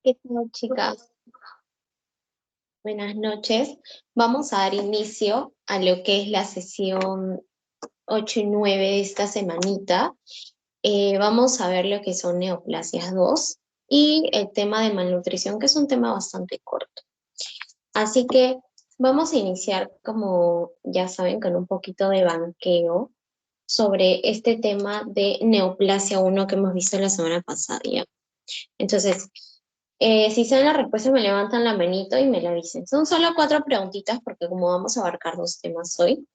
¿Qué tal, chicas? Buenas noches. Vamos a dar inicio a lo que es la sesión 8 y 9 de esta semanita. Vamos a ver lo que son neoplasias 2 y el tema de malnutrición, que es un tema bastante corto. Así que vamos a iniciar, como ya saben, con un poquito de banqueo sobre este tema de neoplasia 1 que hemos visto la semana pasada, ¿ya? Entonces, si saben la respuesta, me levantan la manito y me la dicen. Son solo 4 preguntitas porque como vamos a abarcar 2 temas hoy,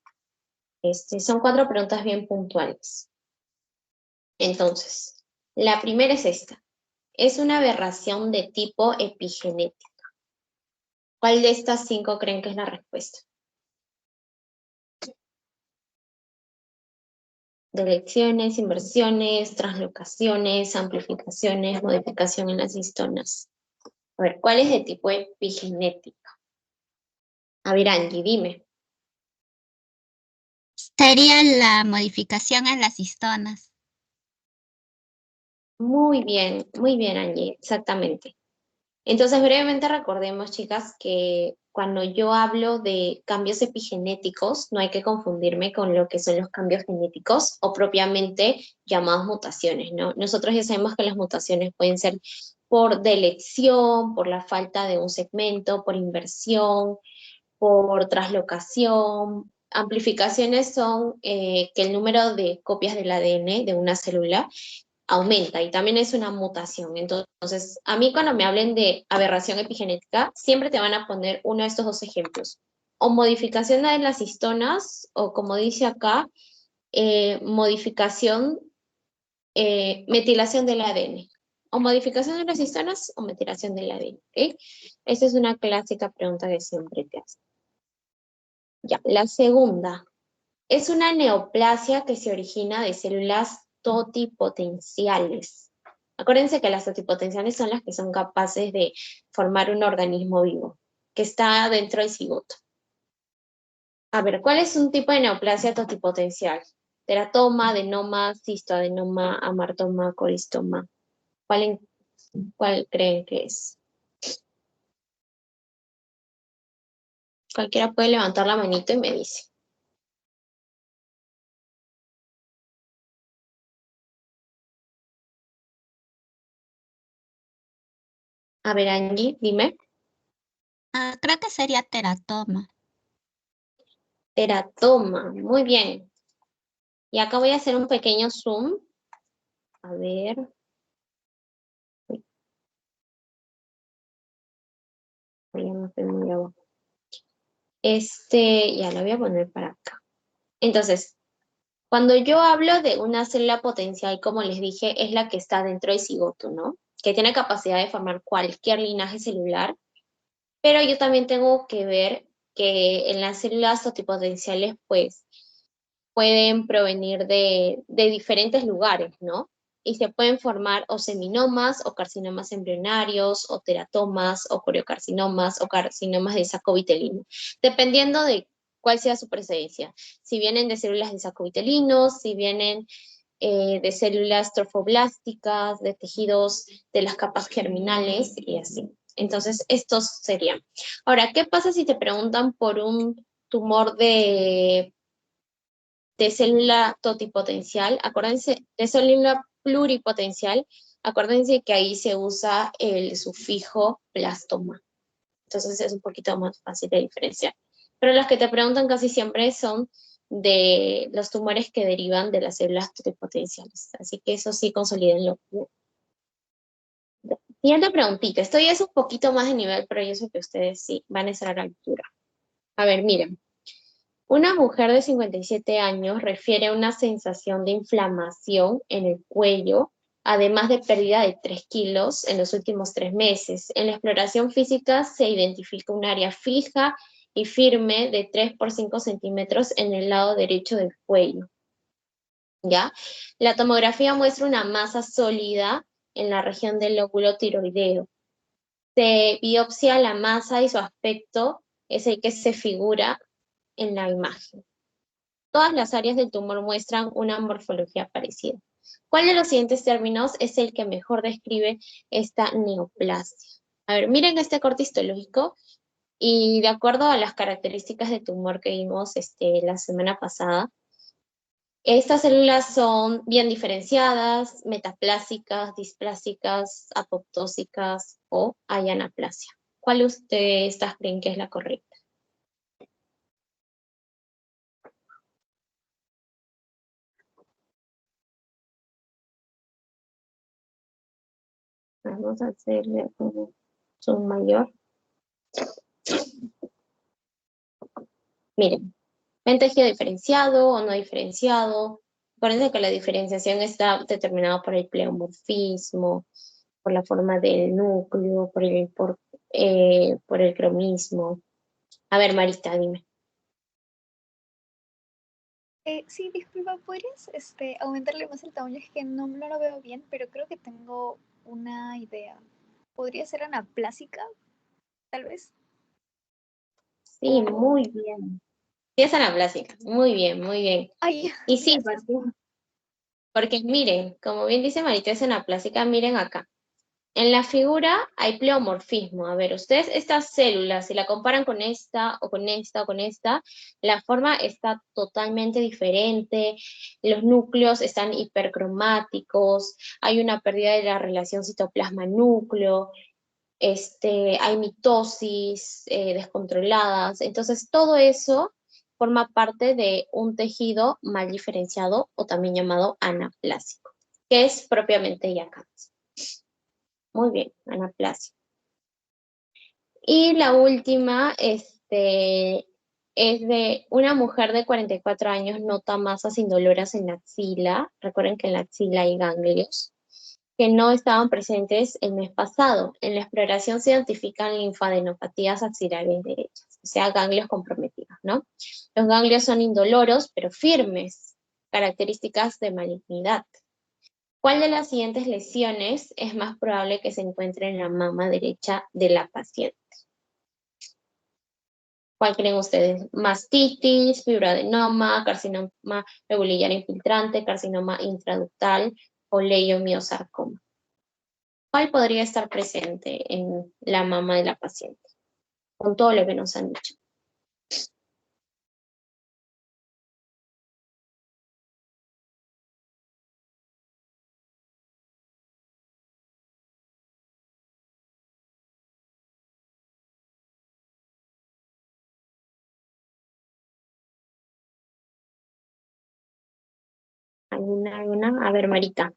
son 4 preguntas bien puntuales. Entonces, la primera es esta. Es una aberración de tipo epigenético. ¿Cuál de estas 5 creen que es la respuesta? Delecciones, inversiones, translocaciones, amplificaciones, modificación en las histonas. A ver, ¿cuál es de tipo epigenético? A ver, Angie, dime. Sería la modificación en las histonas. Muy bien, Angie, exactamente. Entonces, brevemente recordemos, chicas, que cuando yo hablo de cambios epigenéticos, no hay que confundirme con lo que son los cambios genéticos o propiamente llamados mutaciones, ¿no? Nosotros ya sabemos que las mutaciones pueden ser por delección, por la falta de un segmento, por inversión, por translocación. Amplificaciones son que el número de copias del ADN de una célula aumenta y también es una mutación. Entonces, a mí cuando me hablen de aberración epigenética, siempre te van a poner uno de estos 2 ejemplos. O modificación de las histonas, o como dice acá, modificación, metilación del ADN. O modificación de las histonas o metilación del ADN. ¿Ok? Esa es una clásica pregunta que siempre te hacen. Ya, la segunda. Es una neoplasia que se origina de células totipotenciales. Acuérdense que las totipotenciales son las que son capaces de formar un organismo vivo, que está dentro del cigoto. A ver, ¿cuál es un tipo de neoplasia totipotencial? Teratoma, adenoma, cistoadenoma, amartoma, coristoma. ¿Cuál creen que es? Cualquiera puede levantar la manito y me dice. A ver, Angie, dime. Creo que sería teratoma. Teratoma, muy bien. Y acá voy a hacer un pequeño zoom. A ver. Ya no estoy muy abajo. Ya lo voy a poner para acá. Entonces, cuando yo hablo de una célula potencial, como les dije, es la que está dentro del cigoto, ¿no? Que tiene capacidad de formar cualquier linaje celular, pero yo también tengo que ver que en las células totipotenciales, pues, pueden provenir de diferentes lugares, ¿no? Y se pueden formar o seminomas o carcinomas embrionarios o teratomas o coriocarcinomas o carcinomas de saco vitelino, dependiendo de cuál sea su procedencia. Si vienen de células de saco vitelino, si vienen de células trofoblásticas, de tejidos de las capas germinales y así. Entonces, estos serían. Ahora, ¿qué pasa si te preguntan por un tumor de célula totipotencial? Acuérdense, de célula pluripotencial, acuérdense que ahí se usa el sufijo blastoma. Entonces es un poquito más fácil de diferenciar. Pero las que te preguntan casi siempre son de los tumores que derivan de las células totipotenciales. Así que eso sí, consolídenlo. Siguiente preguntita. Esto ya es un poquito más de nivel, pero yo sé que ustedes sí van a estar a la altura. A ver, miren. Una mujer de 57 años refiere a una sensación de inflamación en el cuello, además de pérdida de 3 kilos en los últimos 3 meses. En la exploración física se identifica un área fija y firme de 3 por 5 centímetros en el lado derecho del cuello. ¿Ya? La tomografía muestra una masa sólida en la región del lóbulo tiroideo. Se biopsia la masa y su aspecto es el que se figura en la imagen. Todas las áreas del tumor muestran una morfología parecida. ¿Cuál de los siguientes términos es el que mejor describe esta neoplasia? A ver, miren este corte histológico y de acuerdo a las características de tumor que vimos la semana pasada, estas células son bien diferenciadas, metaplásicas, displásicas, apoptósicas o hay anaplasia. ¿Cuál de ustedes creen que es la correcta? Vamos a hacerle un zoom mayor. Miren, ¿ven tejido diferenciado o no diferenciado? Acuérdense que la diferenciación está determinada por el pleomorfismo, por la forma del núcleo, por el cromismo. A ver, Marita, dime. Sí, disculpa, ¿podrías aumentarle más el tamaño? Es que no lo veo bien, pero creo que tengo una idea. ¿Podría ser anaplásica, tal vez? Sí, muy bien. Sí, es anaplásica. Muy bien, muy bien. Ay, Y sí, gracias. porque miren, como bien dice Marita, es anaplásica, miren acá. En la figura hay pleomorfismo. A ver, ustedes estas células, si la comparan con esta o con esta o con esta, la forma está totalmente diferente, los núcleos están hipercromáticos, hay una pérdida de la relación citoplasma-núcleo, hay mitosis descontroladas. Entonces, todo eso forma parte de un tejido mal diferenciado o también llamado anaplásico, que es propiamente ya cáncer. Muy bien, anaplasia. Y la última, es de una mujer de 44 años nota masas indoloras en la axila. Recuerden que en la axila hay ganglios que no estaban presentes el mes pasado. En la exploración se identifican linfadenopatías axilares derechas, o sea, ganglios comprometidos, ¿no? Los ganglios son indoloros, pero firmes, características de malignidad. ¿Cuál de las siguientes lesiones es más probable que se encuentre en la mama derecha de la paciente? ¿Cuál creen ustedes? Mastitis, fibroadenoma, carcinoma lobular infiltrante, carcinoma intraductal o leiomiosarcoma. ¿Cuál podría estar presente en la mama de la paciente? Con todo lo que nos han dicho. ¿Alguna? A ver, Marita.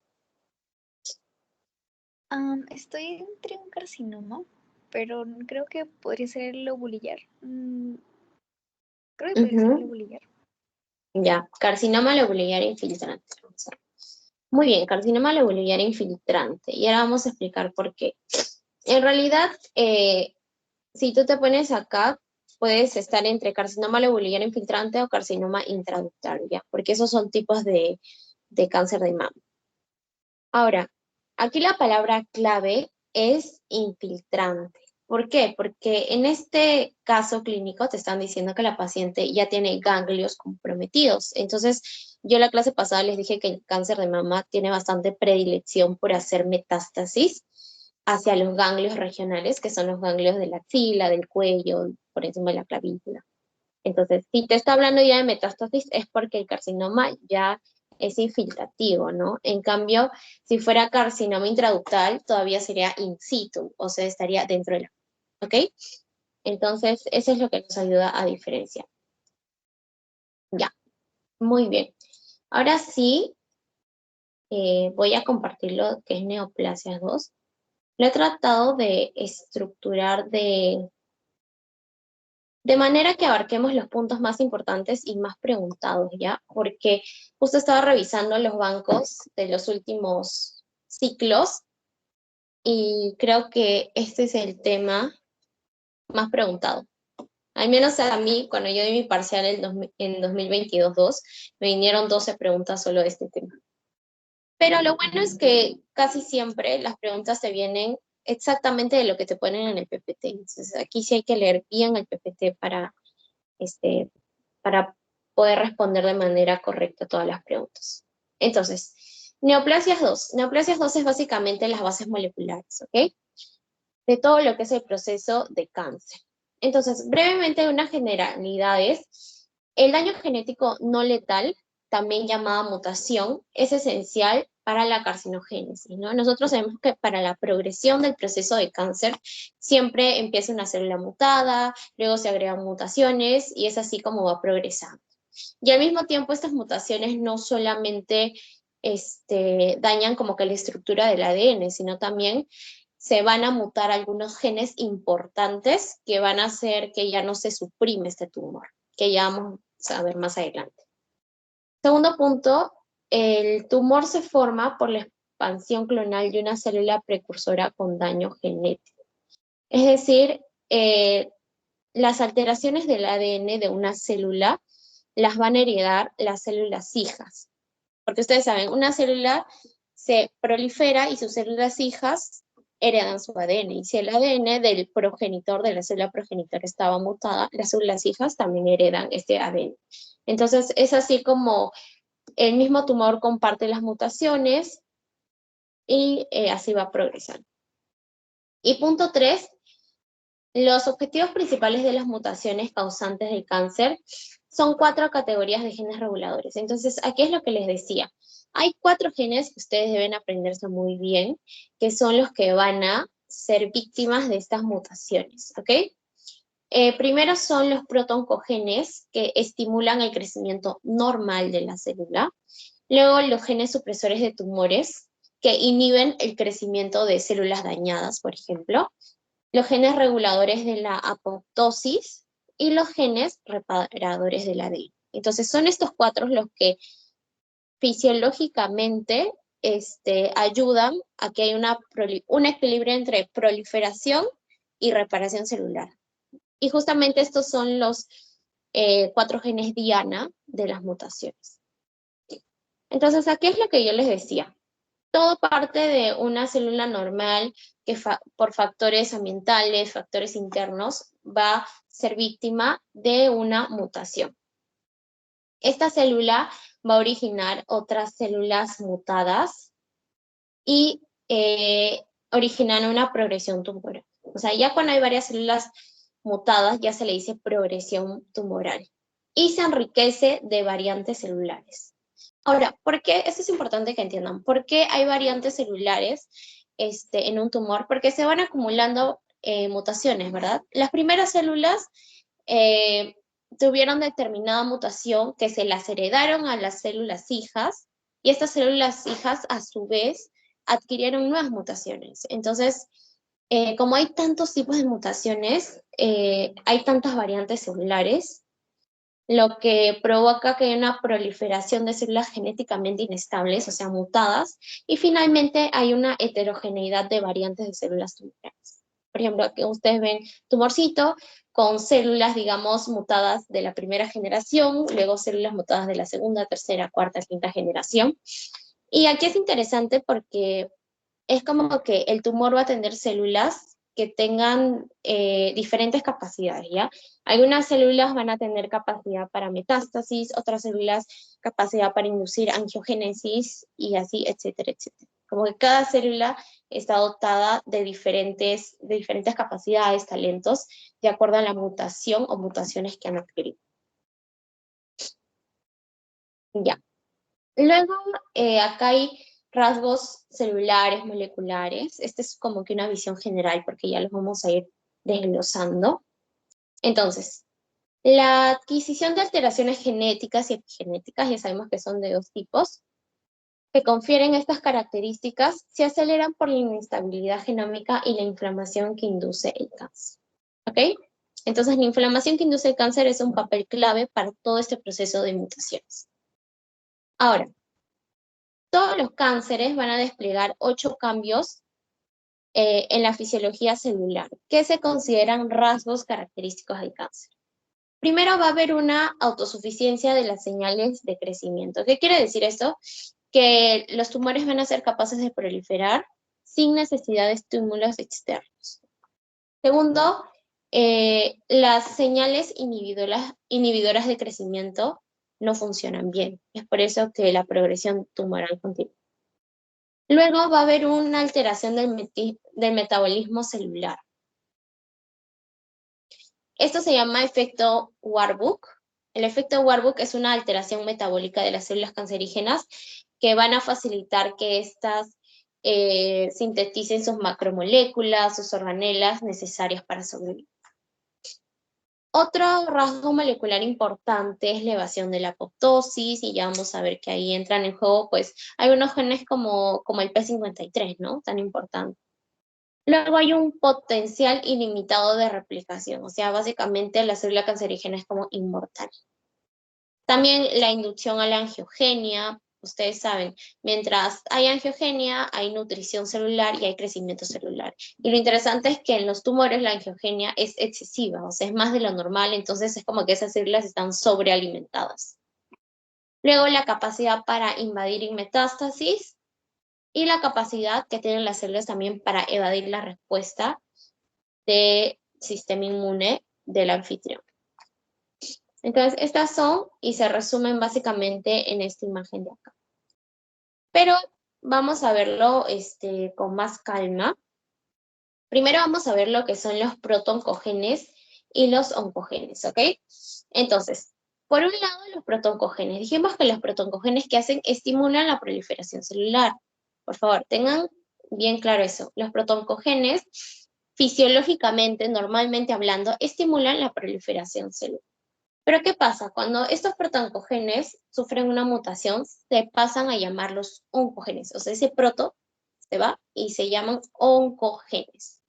Estoy entre un carcinoma, pero creo que podría ser el lobulillar. Creo que podría ser el Ujú. lobulillar. Ya, carcinoma lobular infiltrante. Vamos a ver. Muy bien, carcinoma lobular infiltrante. Y ahora vamos a explicar por qué. En realidad, si tú te pones acá, puedes estar entre carcinoma lobular infiltrante o carcinoma intraductal, ¿ya? Porque esos son tipos de cáncer de mama. Ahora, aquí la palabra clave es infiltrante. ¿Por qué? Porque en este caso clínico te están diciendo que la paciente ya tiene ganglios comprometidos. Entonces, yo la clase pasada les dije que el cáncer de mama tiene bastante predilección por hacer metástasis hacia los ganglios regionales, que son los ganglios de la axila, del cuello, por encima de la clavícula. Entonces, si te está hablando ya de metástasis, es porque el carcinoma ya es infiltrativo, ¿no? En cambio, si fuera carcinoma intraductal, todavía sería in situ, o sea, estaría dentro de la... ¿Ok? Entonces, eso es lo que nos ayuda a diferenciar. Ya, muy bien. Ahora sí, voy a compartir lo que es neoplasias 2. Lo he tratado de estructurar de manera que abarquemos los puntos más importantes y más preguntados, ¿ya? Porque justo estaba revisando los bancos de los últimos ciclos y creo que este es el tema más preguntado. Al menos a mí, cuando yo di mi parcial en 2022-2, me vinieron 12 preguntas solo de este tema. Pero lo bueno es que casi siempre las preguntas te vienen exactamente de lo que te ponen en el PPT. Entonces, aquí sí hay que leer bien el PPT este, para poder responder de manera correcta todas las preguntas. Entonces, neoplasias 2. Neoplasias 2 es básicamente las bases moleculares, ¿ok? de todo lo que es el proceso de cáncer. Entonces, brevemente, unas generalidades. El daño genético no letal, también llamada mutación, es esencial para la carcinogénesis, ¿no? Nosotros sabemos que para la progresión del proceso de cáncer siempre empieza una célula mutada, luego se agregan mutaciones y es así como va progresando. Y al mismo tiempo estas mutaciones no solamente dañan como que la estructura del ADN, sino también se van a mutar algunos genes importantes que van a hacer que ya no se suprime este tumor, que ya vamos a ver más adelante. Segundo punto, el tumor se forma por la expansión clonal de una célula precursora con daño genético. Es decir, las alteraciones del ADN de una célula las van a heredar las células hijas. Porque ustedes saben, una célula se prolifera y sus células hijas heredan su ADN. Y si el ADN del progenitor, de la célula progenitora estaba mutada, las células hijas también heredan este ADN. Entonces es así como el mismo tumor comparte las mutaciones y así va progresando. Y punto 3, los objetivos principales de las mutaciones causantes del cáncer son 4 categorías de genes reguladores. Entonces, aquí es lo que les decía. Hay 4 genes que ustedes deben aprenderse muy bien, que son los que van a ser víctimas de estas mutaciones, ¿ok? Primero son los protoncogenes, que estimulan el crecimiento normal de la célula. Luego, los genes supresores de tumores, que inhiben el crecimiento de células dañadas, por ejemplo. Los genes reguladores de la apoptosis y los genes reparadores del ADN. Entonces, son estos 4 los que fisiológicamente ayudan a que haya un equilibrio entre proliferación y reparación celular. Y justamente estos son los 4 genes diana de las mutaciones. Entonces, aquí es lo que yo les decía. Todo parte de una célula normal que por factores ambientales, factores internos, va a ser víctima de una mutación. Esta célula va a originar otras células mutadas y originar una progresión tumoral. O sea, ya cuando hay varias células mutadas, ya se le dice progresión tumoral. Y se enriquece de variantes celulares. Ahora, ¿por qué? Esto es importante que entiendan. ¿Por qué hay variantes celulares en un tumor? Porque se van acumulando mutaciones, ¿verdad? Las primeras células tuvieron determinada mutación que se las heredaron a las células hijas y estas células hijas a su vez adquirieron nuevas mutaciones. Entonces, como hay tantos tipos de mutaciones, hay tantas variantes celulares, lo que provoca que haya una proliferación de células genéticamente inestables, o sea, mutadas, y finalmente hay una heterogeneidad de variantes de células tumorales. Por ejemplo, aquí ustedes ven tumorcito con células, digamos, mutadas de la primera generación, luego células mutadas de la segunda, tercera, cuarta, quinta generación. Y aquí es interesante porque es como que el tumor va a tener células que tengan diferentes capacidades, ¿ya? Algunas células van a tener capacidad para metástasis, otras células capacidad para inducir angiogénesis y así, etcétera, etcétera. Como que cada célula está dotada de diferentes capacidades, talentos, de acuerdo a la mutación o mutaciones que han adquirido. Ya. Luego, acá hay rasgos celulares, moleculares. Esta es como que una visión general porque ya los vamos a ir desglosando. Entonces, la adquisición de alteraciones genéticas y epigenéticas, ya sabemos que son de 2 tipos, que confieren estas características, se aceleran por la inestabilidad genómica y la inflamación que induce el cáncer. ¿Ok? Entonces, la inflamación que induce el cáncer es un papel clave para todo este proceso de mutaciones. Ahora, todos los cánceres van a desplegar 8 cambios en la fisiología celular, que se consideran rasgos característicos del cáncer. Primero va a haber una autosuficiencia de las señales de crecimiento. ¿Qué quiere decir esto? Que los tumores van a ser capaces de proliferar sin necesidad de estímulos externos. Segundo, las señales inhibidoras de crecimiento no funcionan bien. Es por eso que la progresión tumoral continúa. Luego va a haber una alteración del metabolismo celular. Esto se llama efecto Warburg. El efecto Warburg es una alteración metabólica de las células cancerígenas que van a facilitar que éstas sinteticen sus macromoléculas, sus organelas necesarias para sobrevivir. Otro rasgo molecular importante es la evasión de la apoptosis, y ya vamos a ver que ahí entran en juego pues algunos genes como el P53, ¿no? Tan importante. Luego hay un potencial ilimitado de replicación, o sea, básicamente la célula cancerígena es como inmortal. También la inducción a la angiogenia, ustedes saben, mientras hay angiogenia, hay nutrición celular y hay crecimiento celular. Y lo interesante es que en los tumores la angiogenia es excesiva, o sea, es más de lo normal, entonces es como que esas células están sobrealimentadas. Luego la capacidad para invadir en metástasis y la capacidad que tienen las células también para evadir la respuesta del sistema inmune del anfitrión. Entonces, estas son y se resumen básicamente en esta imagen de acá. Pero vamos a verlo con más calma. Primero vamos a ver lo que son los protoncogenes y los oncogenes, ¿ok? Entonces, por un lado, los protoncogenes. Dijimos que los protoncogenes que hacen estimulan la proliferación celular. Por favor, tengan bien claro eso. Los protoncogenes, fisiológicamente, normalmente hablando, estimulan la proliferación celular. Pero ¿qué pasa? Cuando estos protoncogenes sufren una mutación, se pasan a llamarlos oncogenes. O sea, ese proto se va y se llaman oncogenes,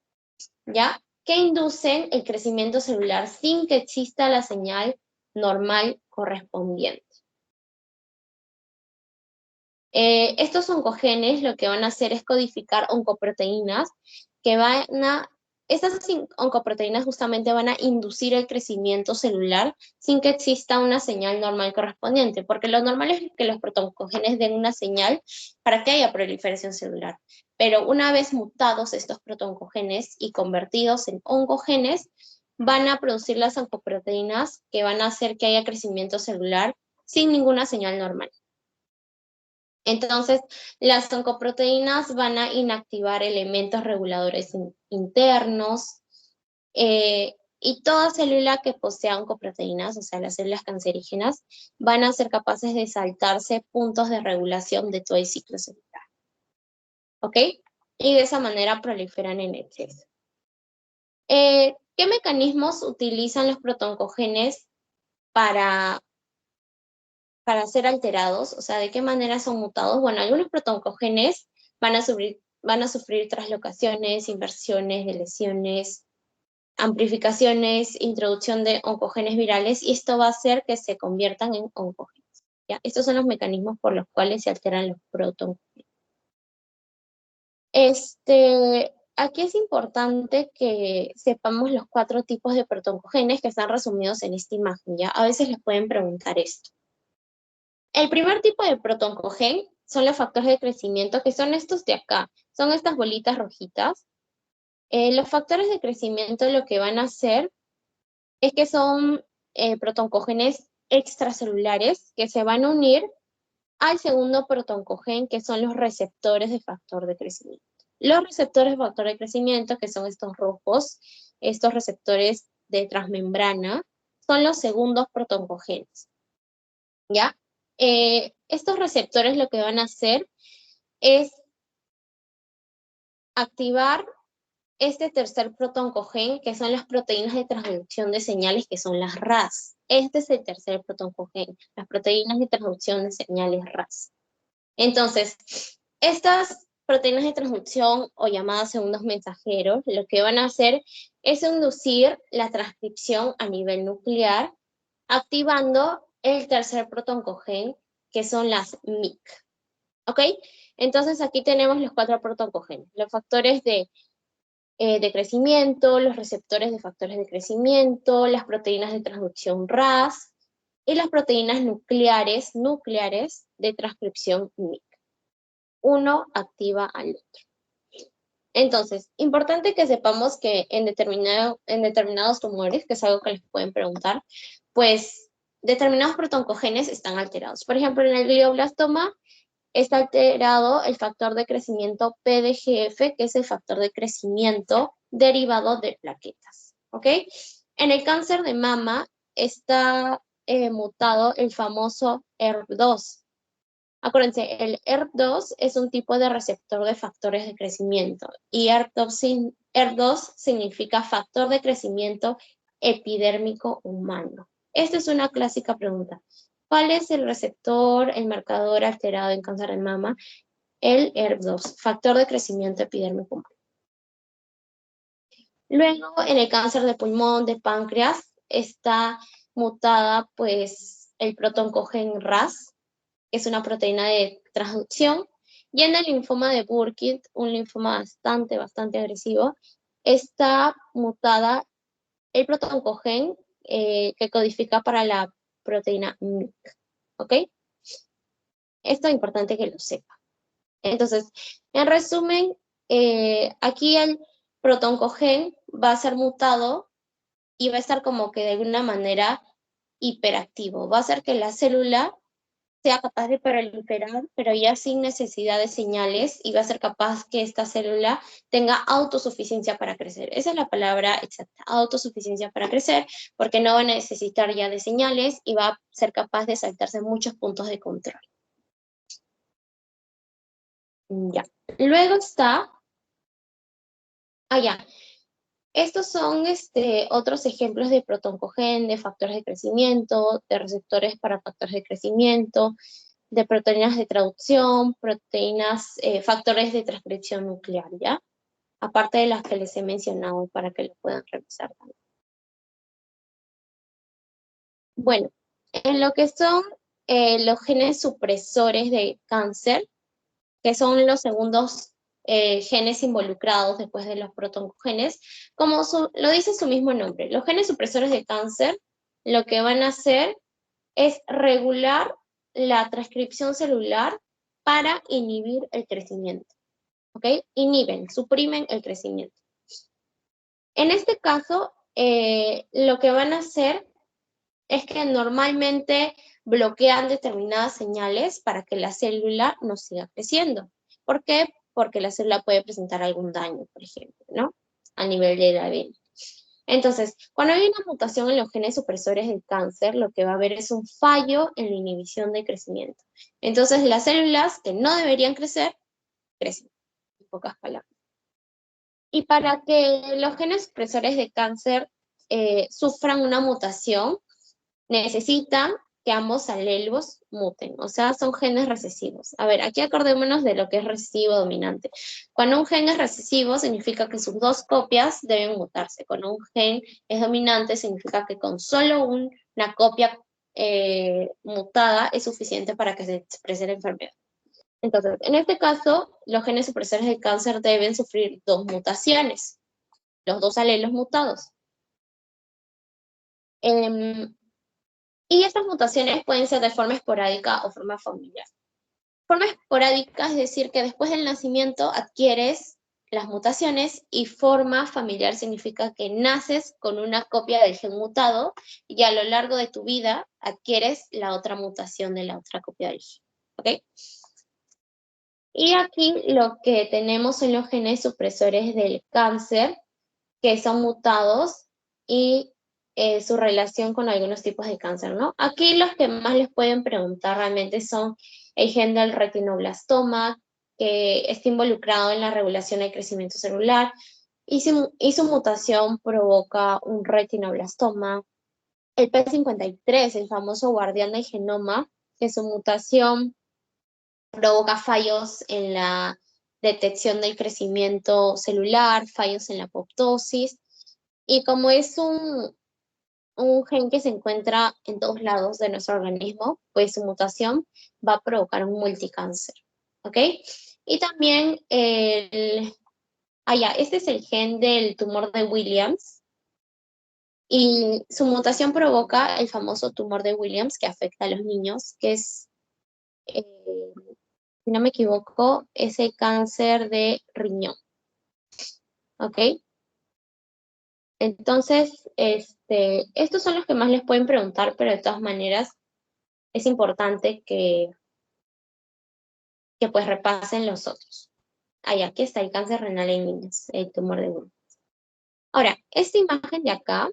¿ya? Que inducen el crecimiento celular sin que exista la señal normal correspondiente. Estos oncogenes lo que van a hacer es codificar oncoproteínas que estas oncoproteínas justamente van a inducir el crecimiento celular sin que exista una señal normal correspondiente, porque lo normal es que los protoncogenes den una señal para que haya proliferación celular. Pero una vez mutados estos protoncogenes y convertidos en oncogenes, van a producir las oncoproteínas que van a hacer que haya crecimiento celular sin ninguna señal normal. Entonces, las oncoproteínas van a inactivar elementos reguladores internos, y toda célula que posea oncoproteínas, o sea, las células cancerígenas, van a ser capaces de saltarse puntos de regulación de todo el ciclo celular. ¿Ok? Y de esa manera proliferan en exceso. ¿Qué mecanismos utilizan los protoncogenes para ser alterados? O sea, ¿de qué manera son mutados? Bueno, algunos protoncogenes van a sufrir traslocaciones, inversiones, deleciones, amplificaciones, introducción de oncogenes virales, y esto va a hacer que se conviertan en oncogenes, ¿ya? Estos son los mecanismos por los cuales se alteran los protoncogenes. Aquí es importante que sepamos los 4 tipos de protoncogenes que están resumidos en esta imagen, ¿ya? A veces les pueden preguntar esto. El primer tipo de protoncogen son los factores de crecimiento, que son estos de acá, son estas bolitas rojitas. Los factores de crecimiento lo que van a hacer es que son protoncógenes extracelulares que se van a unir al segundo protoncogen, que son los receptores de factor de crecimiento. Los receptores de factor de crecimiento, que son estos rojos, estos receptores de transmembrana, son los segundos protoncogenes, ¿ya? Estos receptores lo que van a hacer es activar este tercer protoncogen, que son las proteínas de transducción de señales, que son las RAS. Este es el tercer protoncogen, las proteínas de transducción de señales RAS. Entonces, estas proteínas de transducción, o llamadas segundos mensajeros, lo que van a hacer es inducir la transcripción a nivel nuclear, activando el tercer protoncogen, que son las MIC. ¿Ok? Entonces aquí tenemos los 4 protoncogenes, los factores de crecimiento, los receptores de factores de crecimiento, las proteínas de transducción RAS y las proteínas nucleares de transcripción MIC. Uno activa al otro. Entonces, importante que sepamos que en determinados tumores, que es algo que les pueden preguntar, pues determinados protoncogenes están alterados. Por ejemplo, en el glioblastoma, está alterado el factor de crecimiento PDGF, que es el factor de crecimiento derivado de plaquetas, ¿ok? En el cáncer de mama está mutado el famoso ERB2. Acuérdense, el ERB2 es un tipo de receptor de factores de crecimiento y ERB2 significa factor de crecimiento epidérmico humano. Esta es una clásica pregunta. ¿Cuál es el receptor, el marcador alterado en cáncer de mama? El ERB2, factor de crecimiento epidérmico humano. Luego, en el cáncer de pulmón, de páncreas, está mutada pues el protoncogen RAS, que es una proteína de transducción, y en el linfoma de Burkitt, un linfoma bastante agresivo, está mutada el protoncogen que codifica para la proteína MYC, ¿ok? Esto es importante que lo sepa. Entonces, en resumen, aquí el protoncogen va a ser mutado y va a estar como que de alguna manera hiperactivo. Va a hacer que la célula sea capaz de proliferar, pero ya sin necesidad de señales, y va a ser capaz que esta célula tenga autosuficiencia para crecer. Esa es la palabra exacta, autosuficiencia para crecer, porque no va a necesitar ya de señales y va a ser capaz de saltarse muchos puntos de control. Ya. Luego está, ya. Estos son otros ejemplos de protoncogen, de factores de crecimiento, de receptores para factores de crecimiento, de proteínas de traducción, proteínas, factores de transcripción nuclear, ¿ya? Aparte de las que les he mencionado para que lo puedan revisar también. Bueno, en lo que son los genes supresores de cáncer, que son los segundos genes involucrados después de los protoncogenes, como lo dice su mismo nombre, los genes supresores de cáncer lo que van a hacer es regular la transcripción celular para inhibir el crecimiento, ¿ok? Inhiben, suprimen el crecimiento. En este caso, lo que van a hacer es que normalmente bloquean determinadas señales para que la célula no siga creciendo. ¿Por qué? Porque la célula puede presentar algún daño, por ejemplo, ¿no? A nivel del ADN. Entonces, cuando hay una mutación en los genes supresores del cáncer, lo que va a haber es un fallo en la inhibición de crecimiento. Entonces, las células que no deberían crecer, crecen, en pocas palabras. Y para que los genes supresores de cáncer sufran una mutación, necesitan que ambos alelos muten, o sea, son genes recesivos. A ver, aquí acordémonos de lo que es recesivo dominante. Cuando un gen es recesivo, significa que sus dos copias deben mutarse. Cuando un gen es dominante, significa que con solo una copia mutada es suficiente para que se exprese la enfermedad. Entonces, en este caso, los genes supresores del cáncer deben sufrir dos mutaciones, los dos alelos mutados. Y estas mutaciones pueden ser de forma esporádica o forma familiar. Forma esporádica es decir que después del nacimiento adquieres las mutaciones, y forma familiar significa que naces con una copia del gen mutado y a lo largo de tu vida adquieres la otra mutación de la otra copia del gen. ¿Ok? Y aquí lo que tenemos son los genes supresores del cáncer que son mutados y su relación con algunos tipos de cáncer, ¿no? Aquí los que más les pueden preguntar realmente son el gen del retinoblastoma, que está involucrado en la regulación del crecimiento celular, y su mutación provoca un retinoblastoma. El P53, el famoso guardián del genoma, que su mutación provoca fallos en la detección del crecimiento celular, fallos en la apoptosis, y como es un gen que se encuentra en todos lados de nuestro organismo, pues su mutación va a provocar un multicáncer, ¿ok? Y también este es el gen del tumor de Williams, y su mutación provoca el famoso tumor de Williams que afecta a los niños, que es, si no me equivoco, es el cáncer de riñón, ¿ok? Entonces, estos son los que más les pueden preguntar, pero de todas maneras es importante que pues repasen los otros. Aquí está el cáncer renal en niños, el tumor de Wilms. Ahora, esta imagen de acá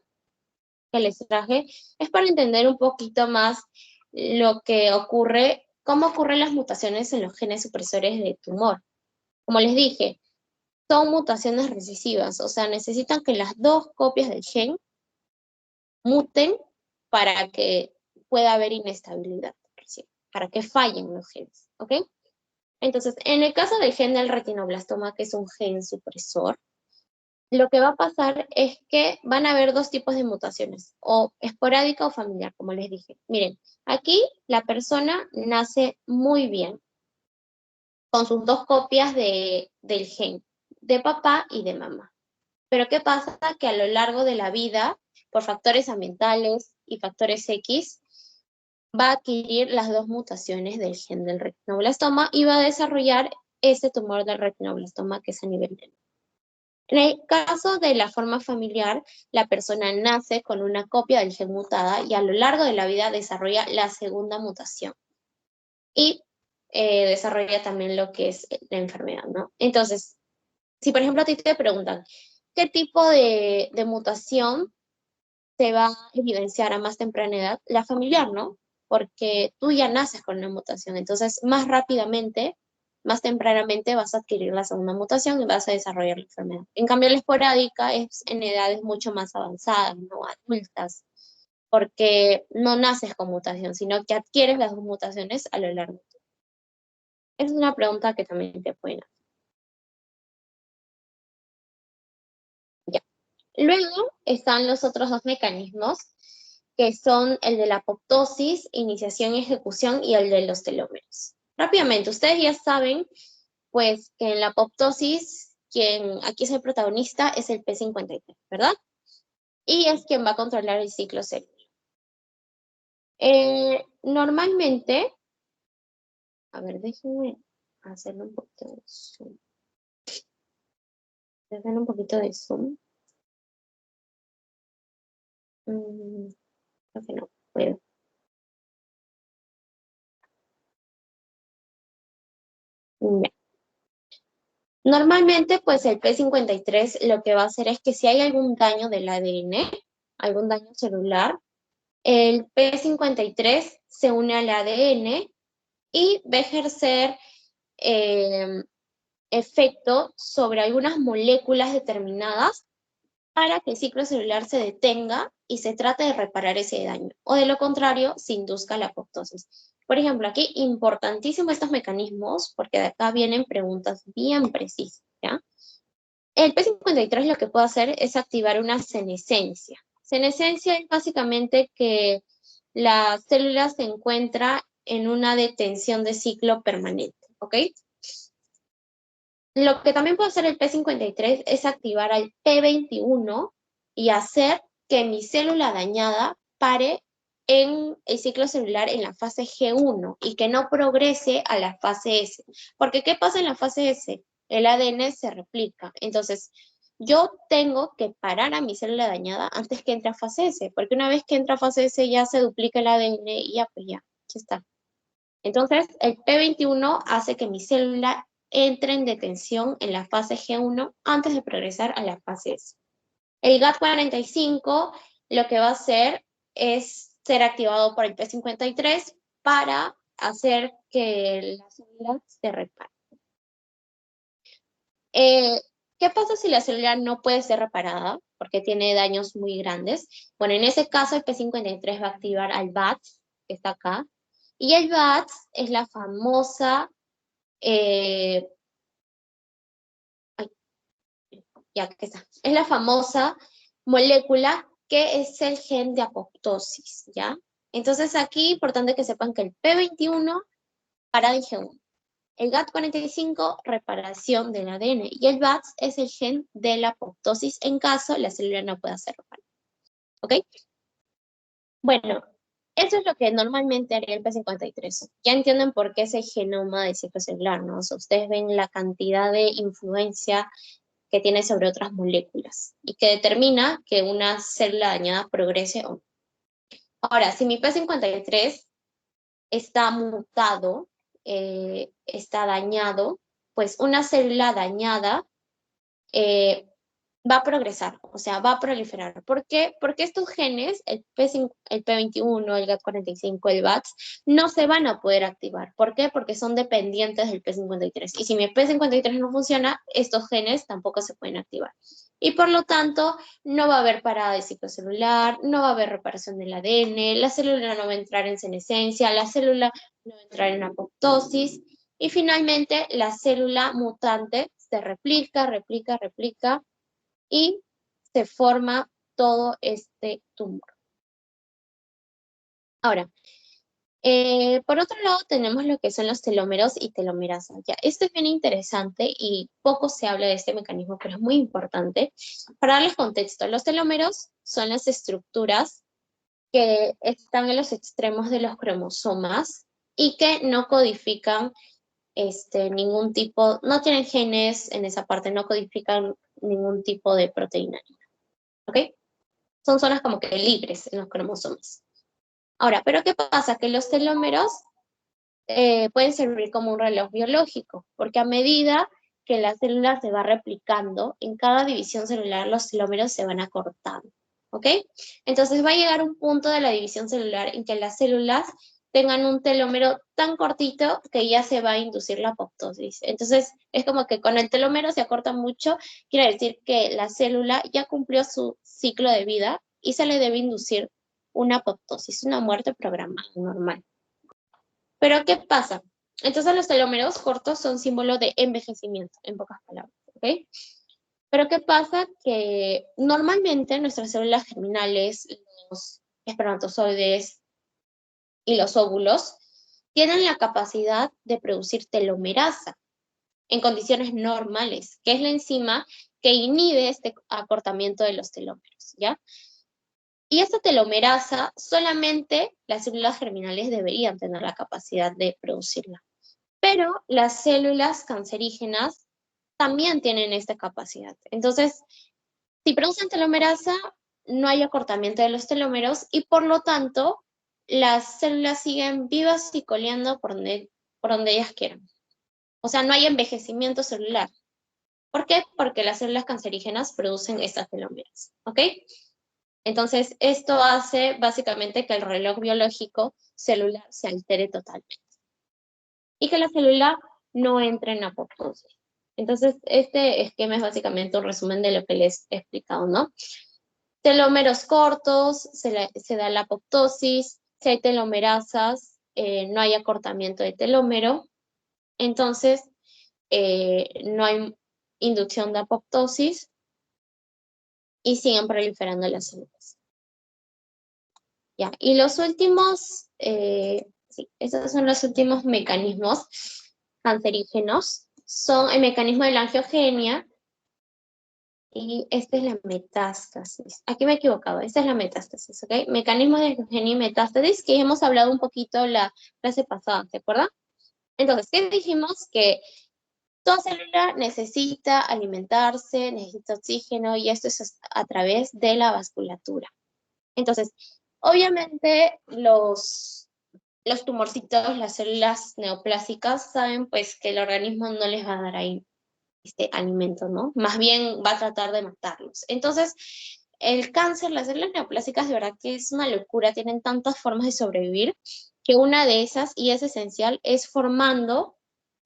que les traje es para entender un poquito más lo que ocurre, cómo ocurren las mutaciones en los genes supresores de tumor. Como les dije, son mutaciones recesivas, o sea, necesitan que las dos copias del gen muten para que pueda haber inestabilidad, para que fallen los genes, ¿ok? Entonces, en el caso del gen del retinoblastoma, que es un gen supresor, lo que va a pasar es que van a haber dos tipos de mutaciones, o esporádica o familiar, como les dije. Miren, aquí la persona nace muy bien, con sus dos copias del gen, de papá y de mamá. Pero ¿qué pasa? Que a lo largo de la vida, por factores ambientales y factores X, va a adquirir las dos mutaciones del gen del retinoblastoma y va a desarrollar ese tumor del retinoblastoma que es a nivel del. En el caso de la forma familiar, la persona nace con una copia del gen mutada y a lo largo de la vida desarrolla la segunda mutación. Y desarrolla también lo que es la enfermedad, ¿no? Entonces, si por ejemplo a ti te preguntan, ¿qué tipo de mutación se va a evidenciar a más temprana edad? La familiar, ¿no? Porque tú ya naces con una mutación, entonces más rápidamente, más tempranamente vas a adquirir la segunda mutación y vas a desarrollar la enfermedad. En cambio, la esporádica es en edades mucho más avanzadas, no adultas, porque no naces con mutación, sino que adquieres las dos mutaciones a lo largo. Es una pregunta que también te pueden hacer. Ya. Luego están los otros dos mecanismos, que son el de la apoptosis, iniciación y ejecución, y el de los telómeros. Rápidamente, ustedes ya saben, pues, que en la apoptosis, quien aquí es el protagonista es el P53, ¿verdad? Y es quien va a controlar el ciclo celular. Normalmente, a ver, déjenme hacerle un poquito de zoom. Hacer un poquito de zoom. Creo que no puedo. Ya. Normalmente, pues el P53 lo que va a hacer es que si hay algún daño del ADN, algún daño celular, el P53 se une al ADN y va a ejercer efecto sobre algunas moléculas determinadas para que el ciclo celular se detenga y se trate de reparar ese daño. O de lo contrario, se induzca la apoptosis. Por ejemplo, aquí importantísimo estos mecanismos, porque de acá vienen preguntas bien precisas, ¿ya? El P53 lo que puede hacer es activar una senescencia. Senescencia es básicamente que la célula se encuentra en una detención de ciclo permanente, ¿ok? Lo que también puede hacer el P53 es activar al P21 y hacer que mi célula dañada pare en el ciclo celular en la fase G1 y que no progrese a la fase S. Porque ¿qué pasa en la fase S? El ADN se replica. Entonces, yo tengo que parar a mi célula dañada antes que entre a fase S, porque una vez que entra a fase S ya se duplica el ADN y ya, pues ya está. Entonces, el P21 hace que mi célula entre en detención en la fase G1 antes de progresar a la fase S. El GAT45 lo que va a hacer es ser activado por el P53 para hacer que la célula se repare. ¿Qué pasa si la célula no puede ser reparada porque tiene daños muy grandes? Bueno, en ese caso el P53 va a activar al BATS, que está acá, y el BATS es la famosa ya que está. Es la famosa molécula que es el gen de apoptosis, ¿ya? Entonces aquí, importante que sepan que el P21 para el G1. El GAT45, reparación del ADN. Y el BATS es el gen de la apoptosis en caso la célula no pueda ser reparada. ¿Ok? Bueno, eso es lo que normalmente haría el P53. Ya entienden por qué es el genoma del ciclo celular, ¿no? O sea, ustedes ven la cantidad de influencia que tiene sobre otras moléculas y que determina que una célula dañada progrese o no. Ahora, si mi P53 está mutado, está dañado, pues una célula dañada va a progresar, o sea, va a proliferar. ¿Por qué? Porque estos genes, el P21, el GAT45, el BATS, no se van a poder activar. ¿Por qué? Porque son dependientes del P53. Y si mi P53 no funciona, estos genes tampoco se pueden activar. Y por lo tanto, no va a haber parada de ciclo celular, no va a haber reparación del ADN, la célula no va a entrar en senescencia, la célula no va a entrar en apoptosis. Y finalmente, la célula mutante se replica y se forma todo este tumor. Ahora, por otro lado tenemos lo que son los telómeros y telomerasa. Ya, esto es bien interesante y poco se habla de este mecanismo, pero es muy importante. Para darles contexto, los telómeros son las estructuras que están en los extremos de los cromosomas y que no codifican ningún tipo, no tienen genes en esa parte, no codifican ningún tipo de proteína. ¿Ok? Son zonas como que libres en los cromosomas. Ahora, ¿pero qué pasa? Que los telómeros pueden servir como un reloj biológico, porque a medida que la célula se va replicando, en cada división celular los telómeros se van acortando. ¿Ok? Entonces va a llegar un punto de la división celular en que las células tengan un telómero tan cortito que ya se va a inducir la apoptosis. Entonces es como que con el telómero se acorta mucho, quiere decir que la célula ya cumplió su ciclo de vida y se le debe inducir una apoptosis, una muerte programada normal. Pero ¿qué pasa? Entonces los telómeros cortos son símbolo de envejecimiento, en pocas palabras, ¿ok? Pero ¿qué pasa? Que normalmente nuestras células germinales, los espermatozoides y los óvulos, tienen la capacidad de producir telomerasa en condiciones normales, que es la enzima que inhibe este acortamiento de los telómeros, ¿ya? Y esta telomerasa solamente las células germinales deberían tener la capacidad de producirla. Pero las células cancerígenas también tienen esta capacidad. Entonces, si producen telomerasa, no hay acortamiento de los telómeros y por lo tanto, las células siguen vivas y coleando por donde ellas quieran. O sea, no hay envejecimiento celular. ¿Por qué? Porque las células cancerígenas producen estas telómeras. ¿Ok? Entonces, esto hace básicamente que el reloj biológico celular se altere totalmente y que la célula no entre en apoptosis. Entonces, este esquema es básicamente un resumen de lo que les he explicado, ¿no? Telómeros cortos, se da la apoptosis, si hay telomerasas, no hay acortamiento de telómero, entonces no hay inducción de apoptosis y siguen proliferando las células. Ya, y los últimos, sí, esos son los últimos mecanismos cancerígenos. Son el mecanismo de la angiogenia y esta es la metástasis. Aquí me he equivocado, esta es la metástasis, ¿ok? Mecanismo de angiogenia y metástasis que hemos hablado un poquito la clase pasada, ¿se acuerdan? Entonces, ¿qué dijimos? Que toda célula necesita alimentarse, necesita oxígeno y esto es a través de la vasculatura. Entonces, obviamente los tumorcitos, las células neoplásicas, saben pues que el organismo no les va a dar ahí alimento, ¿no? Más bien va a tratar de matarlos. Entonces, el cáncer, las células neoplásicas, de verdad que es una locura, tienen tantas formas de sobrevivir, que una de esas, y es esencial, es formando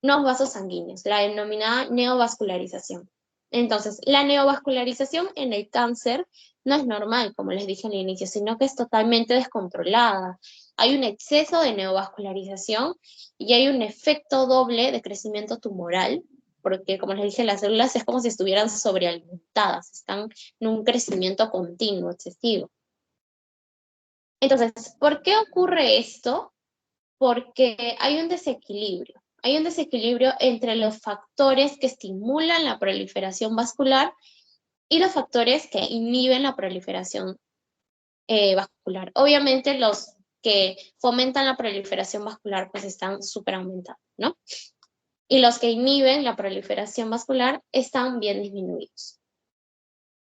nuevos vasos sanguíneos, la denominada neovascularización. Entonces, la neovascularización en el cáncer no es normal, como les dije al inicio, sino que es totalmente descontrolada. Hay un exceso de neovascularización y hay un efecto doble de crecimiento tumoral, porque como les dije, las células es como si estuvieran sobrealimentadas, están en un crecimiento continuo, excesivo. Entonces, ¿por qué ocurre esto? Porque hay un desequilibrio. Hay un desequilibrio entre los factores que estimulan la proliferación vascular y los factores que inhiben la proliferación vascular. Obviamente los que fomentan la proliferación vascular pues están súper aumentados, ¿no? Y los que inhiben la proliferación vascular están bien disminuidos.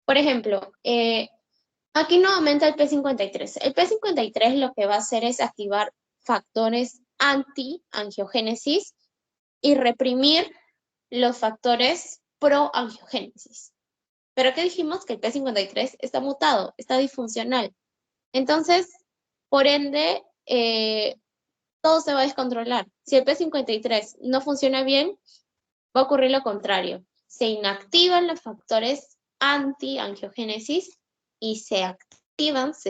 Por ejemplo, aquí no aumenta el P53. El P53 lo que va a hacer es activar factores anti-angiogénesis y reprimir los factores pro-angiogénesis. Pero ¿qué dijimos? Que el P53 está mutado, está disfuncional. Entonces, por ende, todo se va a descontrolar. Si el P53 no funciona bien, va a ocurrir lo contrario. Se inactivan los factores anti-angiogénesis y se